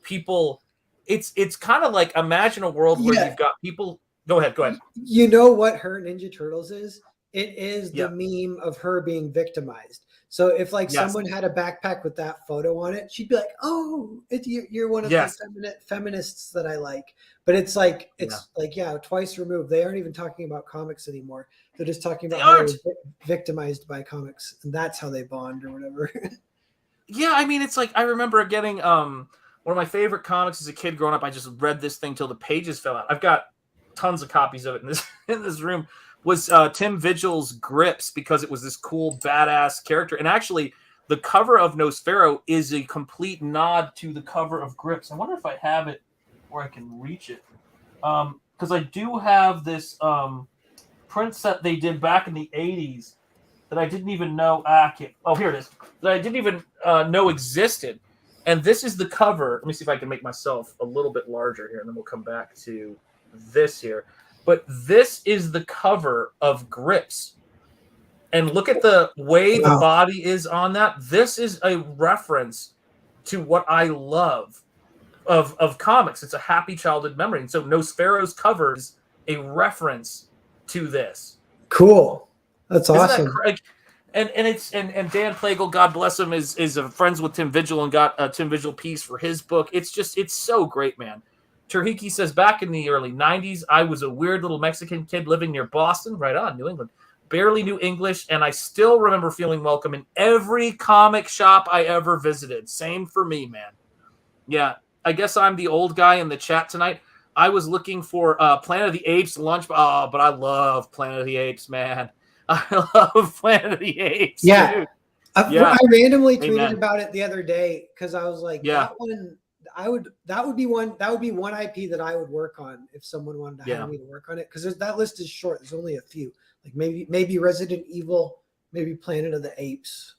people. It's kind of like, imagine a world where you've got people. Go ahead. You know what her Ninja Turtles is? It is the meme of her being victimized. So if like someone had a backpack with that photo on it, she'd be like, "Oh, you're one of the feminists that I like." But it's like twice removed. They aren't even talking about comics anymore. They're just talking about how they're victimized by comics, and that's how they bond or whatever. Yeah, I mean, it's like I remember getting one of my favorite comics as a kid growing up. I just read this thing till the pages fell out. I've got tons of copies of it in this room. Was Tim Vigil's Grips, because it was this cool badass character, and actually the cover of Nosferatu is a complete nod to the cover of Grips. I wonder if I have it where I can reach it, because I do have this print set they did back in the 80s that I didn't even know. Here it is. That I didn't even know existed. And this is the cover. Let me see if I can make myself a little bit larger here, and then we'll come back to this here. But this is the cover of Grips. And look at the way the body is on that. This is a reference to what I love of comics. It's a happy childhood memory. And so Nosferatu's cover is a reference to this. Cool. That's awesome. And Dan Plagle, God bless him, is friends with Tim Vigil and got a Tim Vigil piece for his book. It's so great, man. Turhiki says, back in the early 90s, I was a weird little Mexican kid living near Boston, right on, New England. Barely knew English, and I still remember feeling welcome in every comic shop I ever visited. Same for me, man. Yeah, I guess I'm the old guy in the chat tonight. I was looking for Planet of the Apes lunch. Oh, but I love Planet of the Apes, man. I love Planet of the Apes. Yeah. Dude. I randomly tweeted about it the other day because I was like, that one, that would be one IP that I would work on if someone wanted to hire me to work on it, because that list is short. There's only a few, like maybe Resident Evil, maybe Planet of the Apes.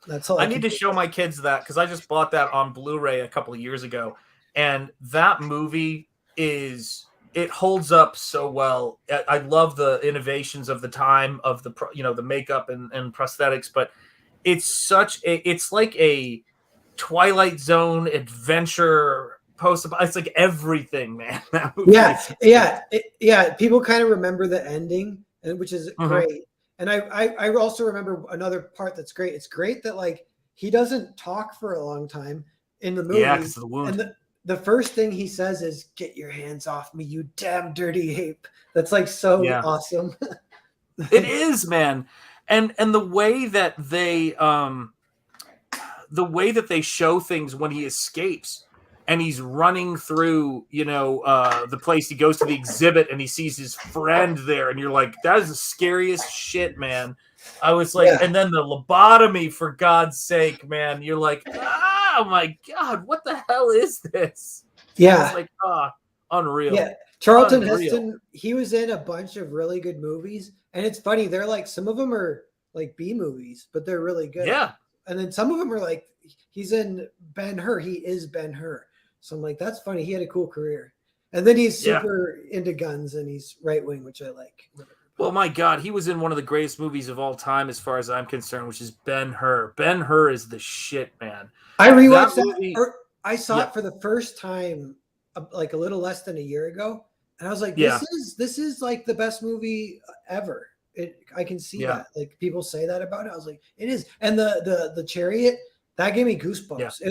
That's all. I need to show my kids that, because I just bought that on Blu-ray a couple of years ago, and that movie it holds up so well. I love the innovations of the time of the makeup and prosthetics, but it's like a Twilight Zone adventure post. It's like everything, man. Yeah. People kind of remember the ending, which is great. And I also remember another part that's great. It's great that like he doesn't talk for a long time in the movie. Yeah, because of the wound. And the first thing he says is, "Get your hands off me, you damn dirty ape." That's like so awesome. It is, man. And the way that they show things when he escapes and he's running through, the place, he goes to the exhibit and he sees his friend there, and you're like, that is the scariest shit, man. I was like, and then the lobotomy, for God's sake, man. You're like, oh my God, what the hell is this? Yeah. It's like, unreal. Yeah. Charlton Heston, he was in a bunch of really good movies. And it's funny, they're like, some of them are like B movies, but they're really good. Yeah. And then some of them are like, he's in Ben-Hur. He is Ben-Hur. So I'm like, that's funny. He had a cool career. And then he's super into guns and he's right wing, which I like. Well, my God, he was in one of the greatest movies of all time, as far as I'm concerned, which is Ben-Hur. Ben-Hur is the shit, man. I rewatched that. I saw it for the first time, like a little less than a year ago, and I was like, "This is like the best movie ever." I can see that. Like people say that about it. I was like, "It is." And the chariot, that gave me goosebumps. Yeah.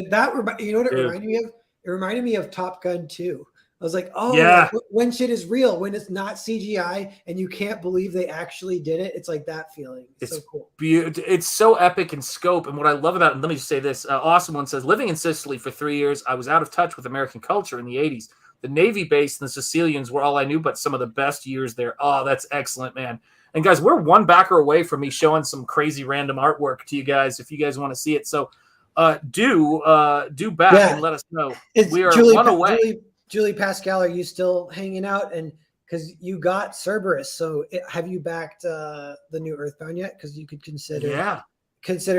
You know what it reminded me of? It reminded me of Top Gun 2. I was like, oh, like when shit is real, when it's not CGI and you can't believe they actually did it. It's like that feeling. It's so cool. It's so epic in scope. And what I love about it, and let me just say this, Awesome One says, living in Sicily for 3 years, I was out of touch with American culture in the 80s. The Navy base and the Sicilians were all I knew, but some of the best years there. Oh, that's excellent, man. And guys, we're one backer away from me showing some crazy random artwork to you guys if you guys want to see it. So do back and let us know. We are one away. Julie Pascal, are you still hanging out? And because you got Cerberus, so have you backed the new Earthbound yet? Because you could consider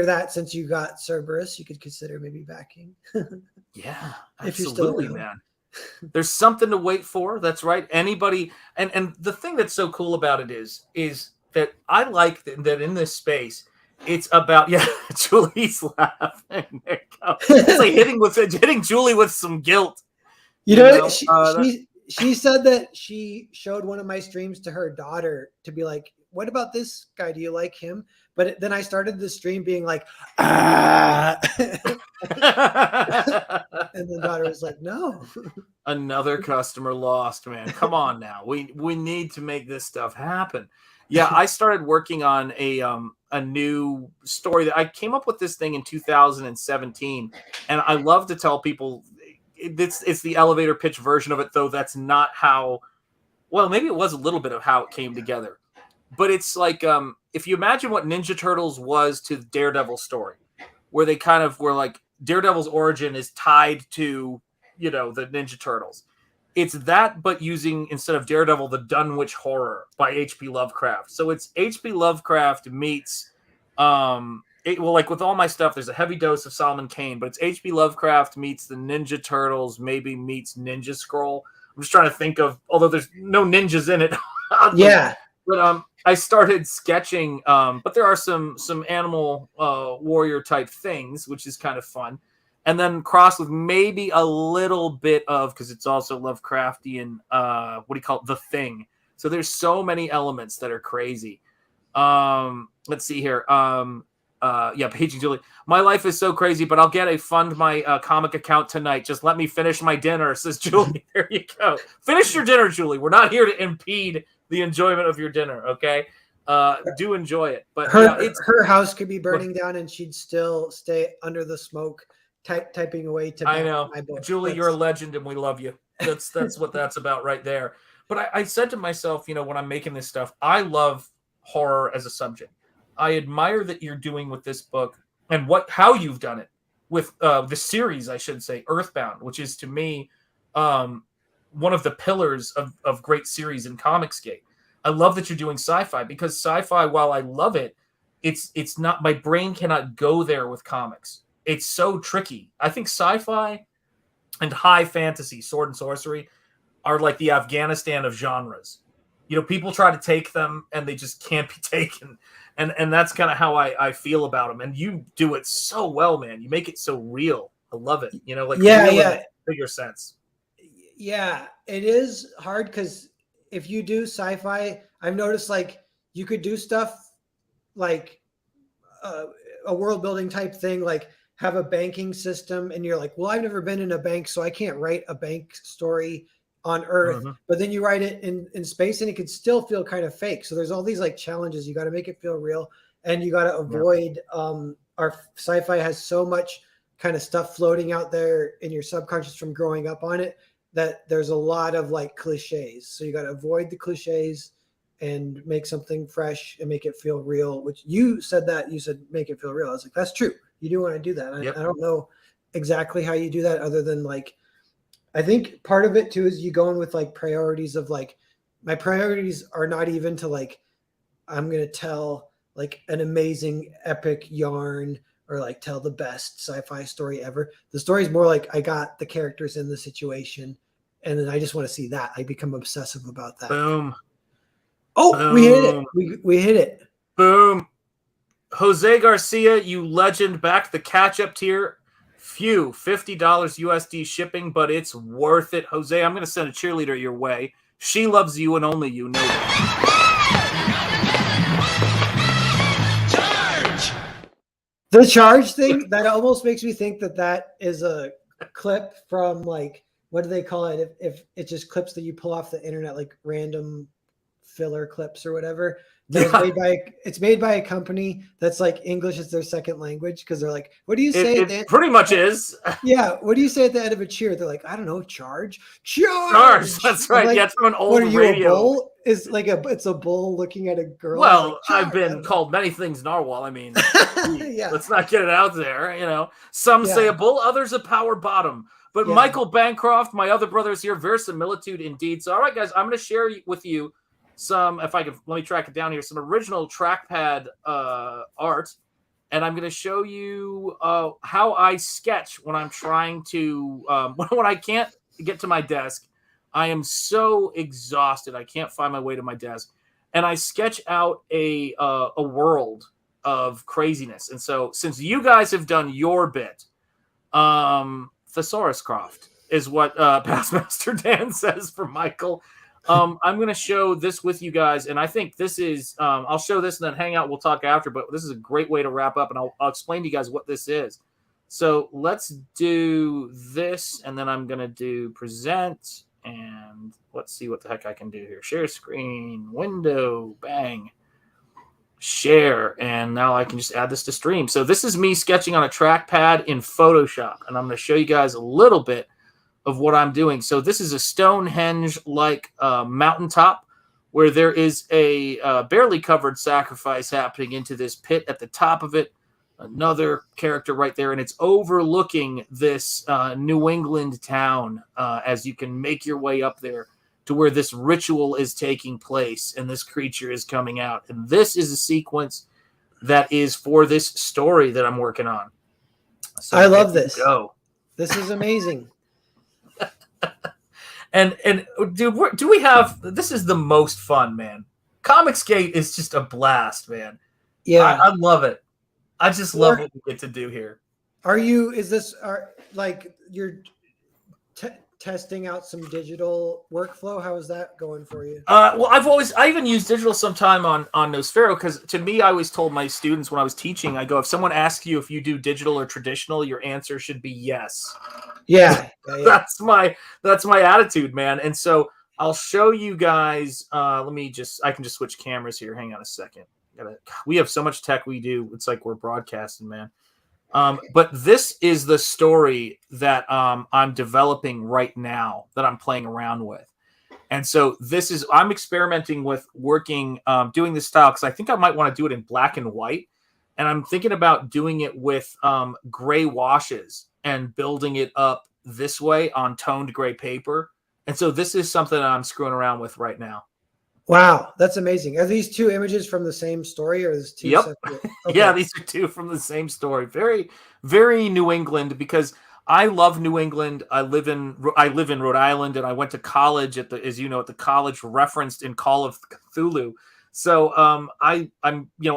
that, since you got Cerberus, you could consider maybe backing. Yeah, absolutely, man. There's something to wait for. That's right. Anybody, and the thing that's so cool about it is that I like that in this space, it's about Julie's laughing. It's like hitting Julie with some guilt. You know? She said that she showed one of my streams to her daughter to be like, what about this guy? Do you like him? But then I started the stream being like, ah. And the daughter was like, no. Another customer lost, man. Come on now. We need to make this stuff happen. Yeah, I started working on a new story that I came up with this thing in 2017. And I love to tell people it's the elevator pitch version of it, though that's not how, well, maybe it was a little bit of how it came together. But it's like, if you imagine what Ninja Turtles was to Daredevil's story, where they kind of were like, Daredevil's origin is tied to, the Ninja Turtles. It's that, but using, instead of Daredevil, the Dunwich Horror by H.P. Lovecraft. So it's H.P. Lovecraft meets, like with all my stuff, there's a heavy dose of Solomon Kane, but it's H.P. Lovecraft meets the Ninja Turtles, maybe meets Ninja Scroll. I'm just trying to think of, although there's no ninjas in it. Yeah. But I started sketching, but there are some animal warrior type things, which is kind of fun. And then cross with maybe a little bit of, because it's also Lovecraftian, what do you call it? The Thing. So there's so many elements that are crazy. Let's see here. Paging Julie. My life is so crazy, but I'll get a fund my comic account tonight. Just let me finish my dinner, says Julie. There you go. Finish your dinner, Julie. We're not here to impede the enjoyment of your dinner, okay? Do enjoy it. But her house could be burning down and she'd still stay under the smoke, typing away to I know. my book. Julie, you're a legend and we love you. That's what that's about right there. But I said to myself, when I'm making this stuff, I love horror as a subject. I admire that you're doing with this book and how you've done it with the series, I should say, Earthbound, which is to me one of the pillars of great series in Comicsgate. I love that you're doing sci-fi, because sci-fi, while I love it, it's not, my brain cannot go there with comics. It's so tricky. I think sci-fi and high fantasy, sword and sorcery, are like the Afghanistan of genres. People try to take them and they just can't be taken. And that's kind of how I feel about them. And you do it so well, man. You make it so real. I love it. Real in a bigger sense. Yeah, it is hard because if you do sci-fi, I've noticed like you could do stuff like a world building type thing, like have a banking system, and you're like, well, I've never been in a bank, so I can't write a bank story on Earth. Mm-hmm. But then you write it in space and it could still feel kind of fake. So there's all these like challenges. You got to make it feel real, and you got to avoid our sci-fi has so much kind of stuff floating out there in your subconscious from growing up on it, that there's a lot of like cliches. So you got to avoid the cliches and make something fresh and make it feel real, which you said make it feel real. I was like, that's true. You do want to do that. I don't know exactly how you do that, other than like, I think part of it too is you going with like priorities of like, my priorities are not even to like, I'm going to tell like an amazing epic yarn or like tell the best sci-fi story ever. The story is more like I got the characters in the situation and then I just want to see that. I become obsessive about that. Boom. Oh, Boom. We hit it. We hit it. Boom. Jose Garcia, you legend, backed the catch-up tier. Phew, $50 USD shipping, but it's worth it. Jose, I'm going to send a cheerleader your way. She loves you and only you know that. Charge! The charge thing, that almost makes me think that is a clip from like, what do they call it? If it's just clips that you pull off the internet, like random filler clips or whatever. It's made by a company that's like English is their second language because they're like, what do you say? It pretty much is. Yeah. What do you say at the end of a cheer? They're like, I don't know, charge. That's right. Like, yeah, it's from an old what are you, radio. a bull? It's a bull looking at a girl. Well, like, I've been called many things, Narwhal. I mean, yeah. Let's not get it out there. Some say a bull, others a power bottom. But Michael Bancroft, my other brother, is here. Verisimilitude indeed. So, all right, guys, I'm going to share with you some, if I could, let me track it down here, some original trackpad art. And I'm going to show you how I sketch when I'm trying to, when I can't get to my desk. I am so exhausted. I can't find my way to my desk. And I sketch out a world of craziness. And so since you guys have done your bit, Thesaurus Croft is what Pastmaster Dan says for Michael. I'm going to show this with you guys. And I think this is, I'll show this and then hang out. We'll talk after. But this is a great way to wrap up. And I'll explain to you guys what this is. So let's do this. And then I'm going to do present. And let's see what the heck I can do here. Share screen, window, bang, share. And now I can just add this to stream. So this is me sketching on a trackpad in Photoshop. And I'm going to show you guys a little bit of what I'm doing. So this is a Stonehenge-like mountaintop where there is a barely covered sacrifice happening into this pit at the top of it. Another character right there, and it's overlooking this New England town as you can make your way up there to where this ritual is taking place and this creature is coming out. And this is a sequence that is for this story that I'm working on. So I love this. Go. This is amazing. and dude, do we have? This is the most fun, man. Comicsgate is just a blast, man. Yeah, I love it. I just love what we get to do here. Like you're testing out some digital workflow? How is that going for you? Well, I even used digital sometime on Nosfero because to me, I always told my students when I was teaching, I go, if someone asks you if you do digital or traditional, your answer should be yes. Yeah. That's my attitude, man. And so I'll show you guys. I can just switch cameras here. Hang on a second. We have so much tech we do. It's like we're broadcasting, man. But this is the story that I'm developing right now that I'm playing around with. And so I'm experimenting with doing this style because I think I might want to do it in black and white. And I'm thinking about doing it with gray washes and building it up this way on toned gray paper. And so this is something that I'm screwing around with right now. Wow, that's amazing. Are these two images from the same story, or is two separate? Okay. Yeah, these are two from the same story. Very, very New England because I love New England. I live in Rhode Island, and I went to college at the college referenced in Call of Cthulhu. So when we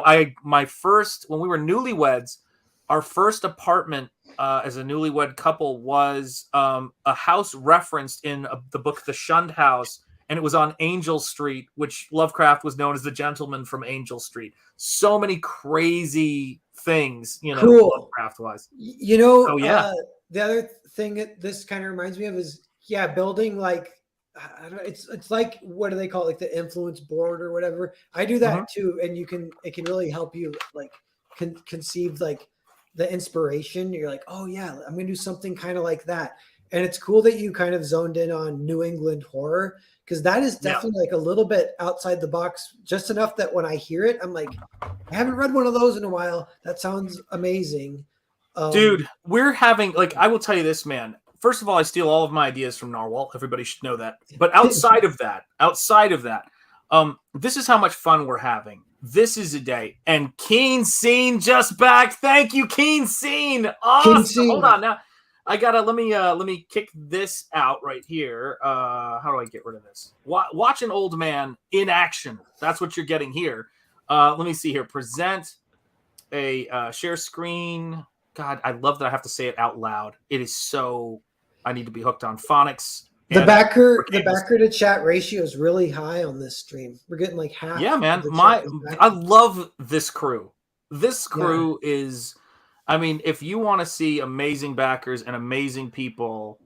were newlyweds, our first apartment as a newlywed couple was a house referenced in the book The Shunned House. And it was on Angel Street, which Lovecraft was known as the gentleman from Angel Street. So many crazy things, cool. Lovecraft-wise. The other thing that this kind of reminds me of is, building like, I don't know, it's like, what do they call it? Like the influence board or whatever. I do that too. And it can really help you like conceive like the inspiration. You're like, oh yeah, I'm going to do something kind of like that. And it's cool that you kind of zoned in on New England horror, because that is definitely like a little bit outside the box, just enough that when I hear it, I'm like, I haven't read one of those in a while. That sounds amazing. Dude, we're having, I will tell you this, man. First of all, I steal all of my ideas from Narwhal. Everybody should know that. But outside of that, this is how much fun we're having. This is a day. And Keen Scene just back. Thank you, Keen Scene. Awesome. Hold on now. I gotta let me kick this out right here. How do I get rid of this? Watch an old man in action. That's what you're getting here. Let me see here. Present a share screen. God, I love that I have to say it out loud. It is so. I need to be hooked on phonics. The backer to chat ratio is really high on this stream. We're getting like half. Yeah, man. I love this crew. This crew is. I mean, if you want to see amazing backers and amazing people,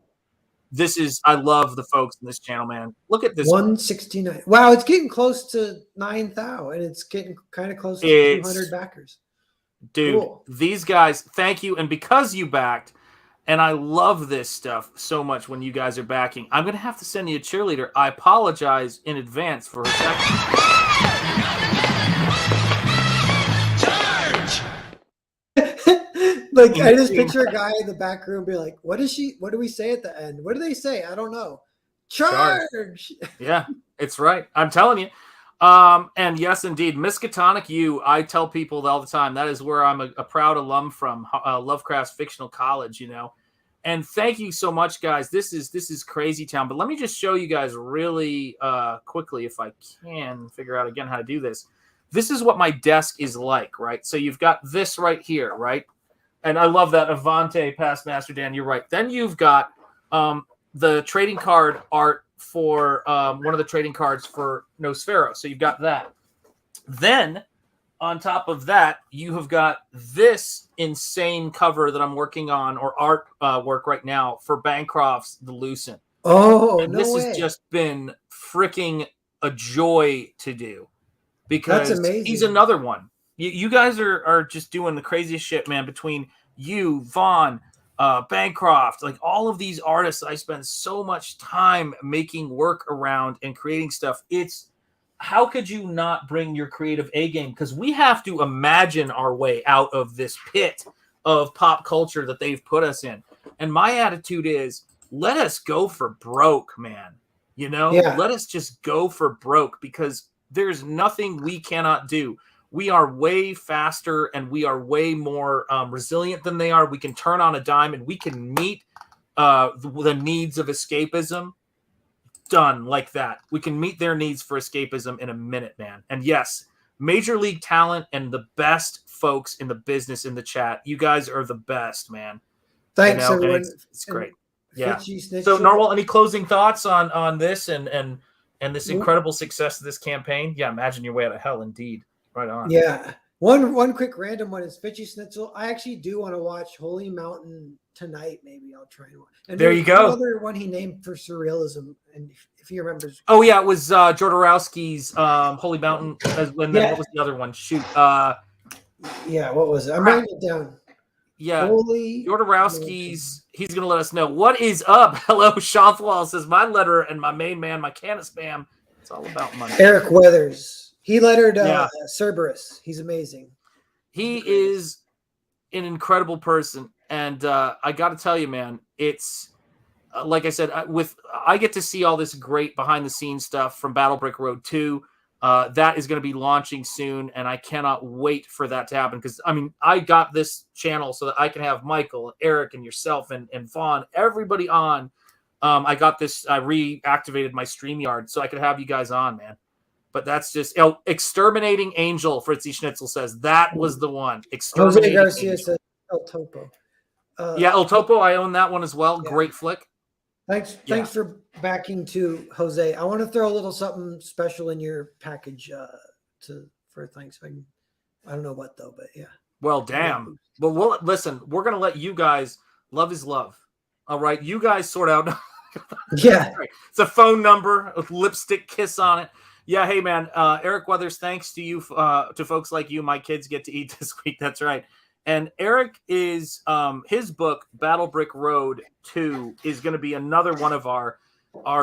I love the folks in this channel, man. Look at this. 169. Wow, it's getting close to 9,000, and it's getting kind of close to 200 backers. Dude, cool. These guys, thank you. And because you backed, and I love this stuff so much when you guys are backing, I'm going to have to send you a cheerleader. I apologize in advance for her Like, I just picture a guy in the back room be like, what do we say at the end? What do they say? I don't know. Charge! Yeah, it's right. I'm telling you. And yes, indeed, Miskatonic U, I tell people all the time, that is where I'm a proud alum from, Lovecraft's Fictional College, you know. And thank you so much, guys. This is crazy town. But let me just show you guys really quickly, if I can figure out again how to do this. This is what my desk is like, right? So you've got this right here, right? And I love that. Avante, Past Master Dan, you're right. Then you've got the trading card art for one of the trading cards for Nosfero. So you've got that. Then on top of that, you have got this insane cover that I'm working on, or art work right now, for Bancroft's The Lucent. Oh, and no this way. has just been freaking a joy to do, because That's amazing. he's another one. You guys are just doing the craziest shit, man, between you, Vaughn, Bancroft, like all of these artists I spend so much time making work around and creating stuff. How could you not bring your creative A game? Because we have to imagine our way out of this pit of pop culture that they've put us in. And my attitude is, let us go for broke, man. You know, let us just go for broke, because there's nothing we cannot do. We are way faster and we are way more resilient than they are. We can turn on a dime and we can meet the needs of escapism. Done like that. We can meet their needs for escapism in a minute, man. And yes, major league talent and the best folks in the business in the chat. You guys are the best, man. Thanks, you know, everyone. It's great. Yeah. Snitchy. So, Narwhal, any closing thoughts on this and this incredible success of this campaign? Yeah, imagine your way out of hell, indeed. Right on. Yeah. One quick random one is Fitchy Schnitzel. I actually do want to watch Holy Mountain tonight. Maybe I'll try and watch. And there you go. Another one he named for surrealism, and if he remembers. Oh yeah, it was Jodorowsky's Holy Mountain. And then what was the other one? Shoot. Yeah, what was it? I'm writing it down. Yeah, Jodorowsky's. He's gonna let us know what is up. Hello, Shanthwal says my letter and my main man, my can of spam. It's all about money. Eric Weathers. He lettered Cerberus. He's amazing. He is an incredible person, and I got to tell you, man, it's like I said, I get to see all this great behind the scenes stuff from Battle Brick Road 2. That is going to be launching soon, and I cannot wait for that to happen, because I mean, I got this channel so that I can have Michael, Eric, and yourself, and Vaughn, everybody on. I got this. I reactivated my StreamYard so I could have you guys on, man. But that's just Exterminating Angel. Fritzy Schnitzel says that was the one. Exterminating Jose Garcia Angel. says El Topo. Yeah, El Topo. I own that one as well. Yeah. Great flick. Thanks for backing to Jose. I want to throw a little something special in your package for Thanksgiving. I don't know what though, but yeah. Well, damn. Well, listen. We're gonna let you guys. Love is love. All right, you guys sort out. Yeah, it's a phone number, a lipstick kiss on it. Yeah, hey man, Eric Weathers, thanks to you, to folks like you, my kids get to eat this week. That's right. And Eric is his book, Battle Brick Road 2, is going to be another one of our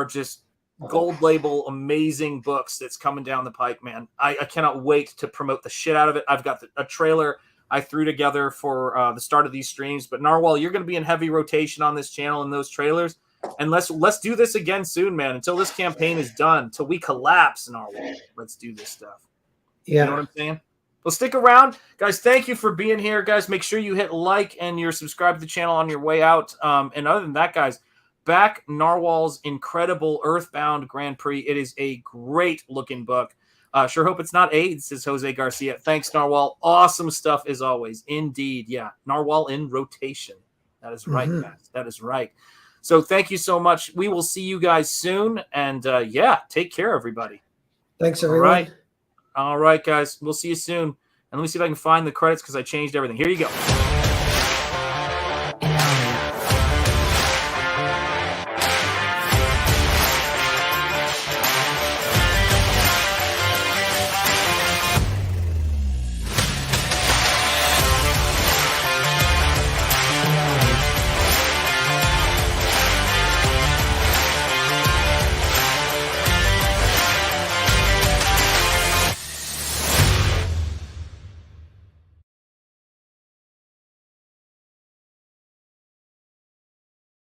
just gold label amazing books that's coming down the pike, man. I cannot wait to promote the shit out of it. I've got a trailer I threw together for the start of these streams. But Narwhal, you're going to be in heavy rotation on this channel in those trailers. And let's do this again soon, man. Until this campaign is done, until we collapse in our world. Let's do this stuff. Yeah. You know what I'm saying? Well, stick around. Guys, thank you for being here. Guys, make sure you hit like and you're subscribed to the channel on your way out. And other than that, guys, back Narwhal's incredible Earthbound Grand Prix. It is a great looking book. Sure hope it's not AIDS, says Jose Garcia. Thanks, Narwhal. Awesome stuff as always. Indeed. Yeah. Narwhal in rotation. That is right, guys. That is right. So thank you so much. We will see you guys soon. And yeah, take care, everybody. Thanks, everyone. All right, guys. We'll see you soon. And let me see if I can find the credits because I changed everything. Here you go.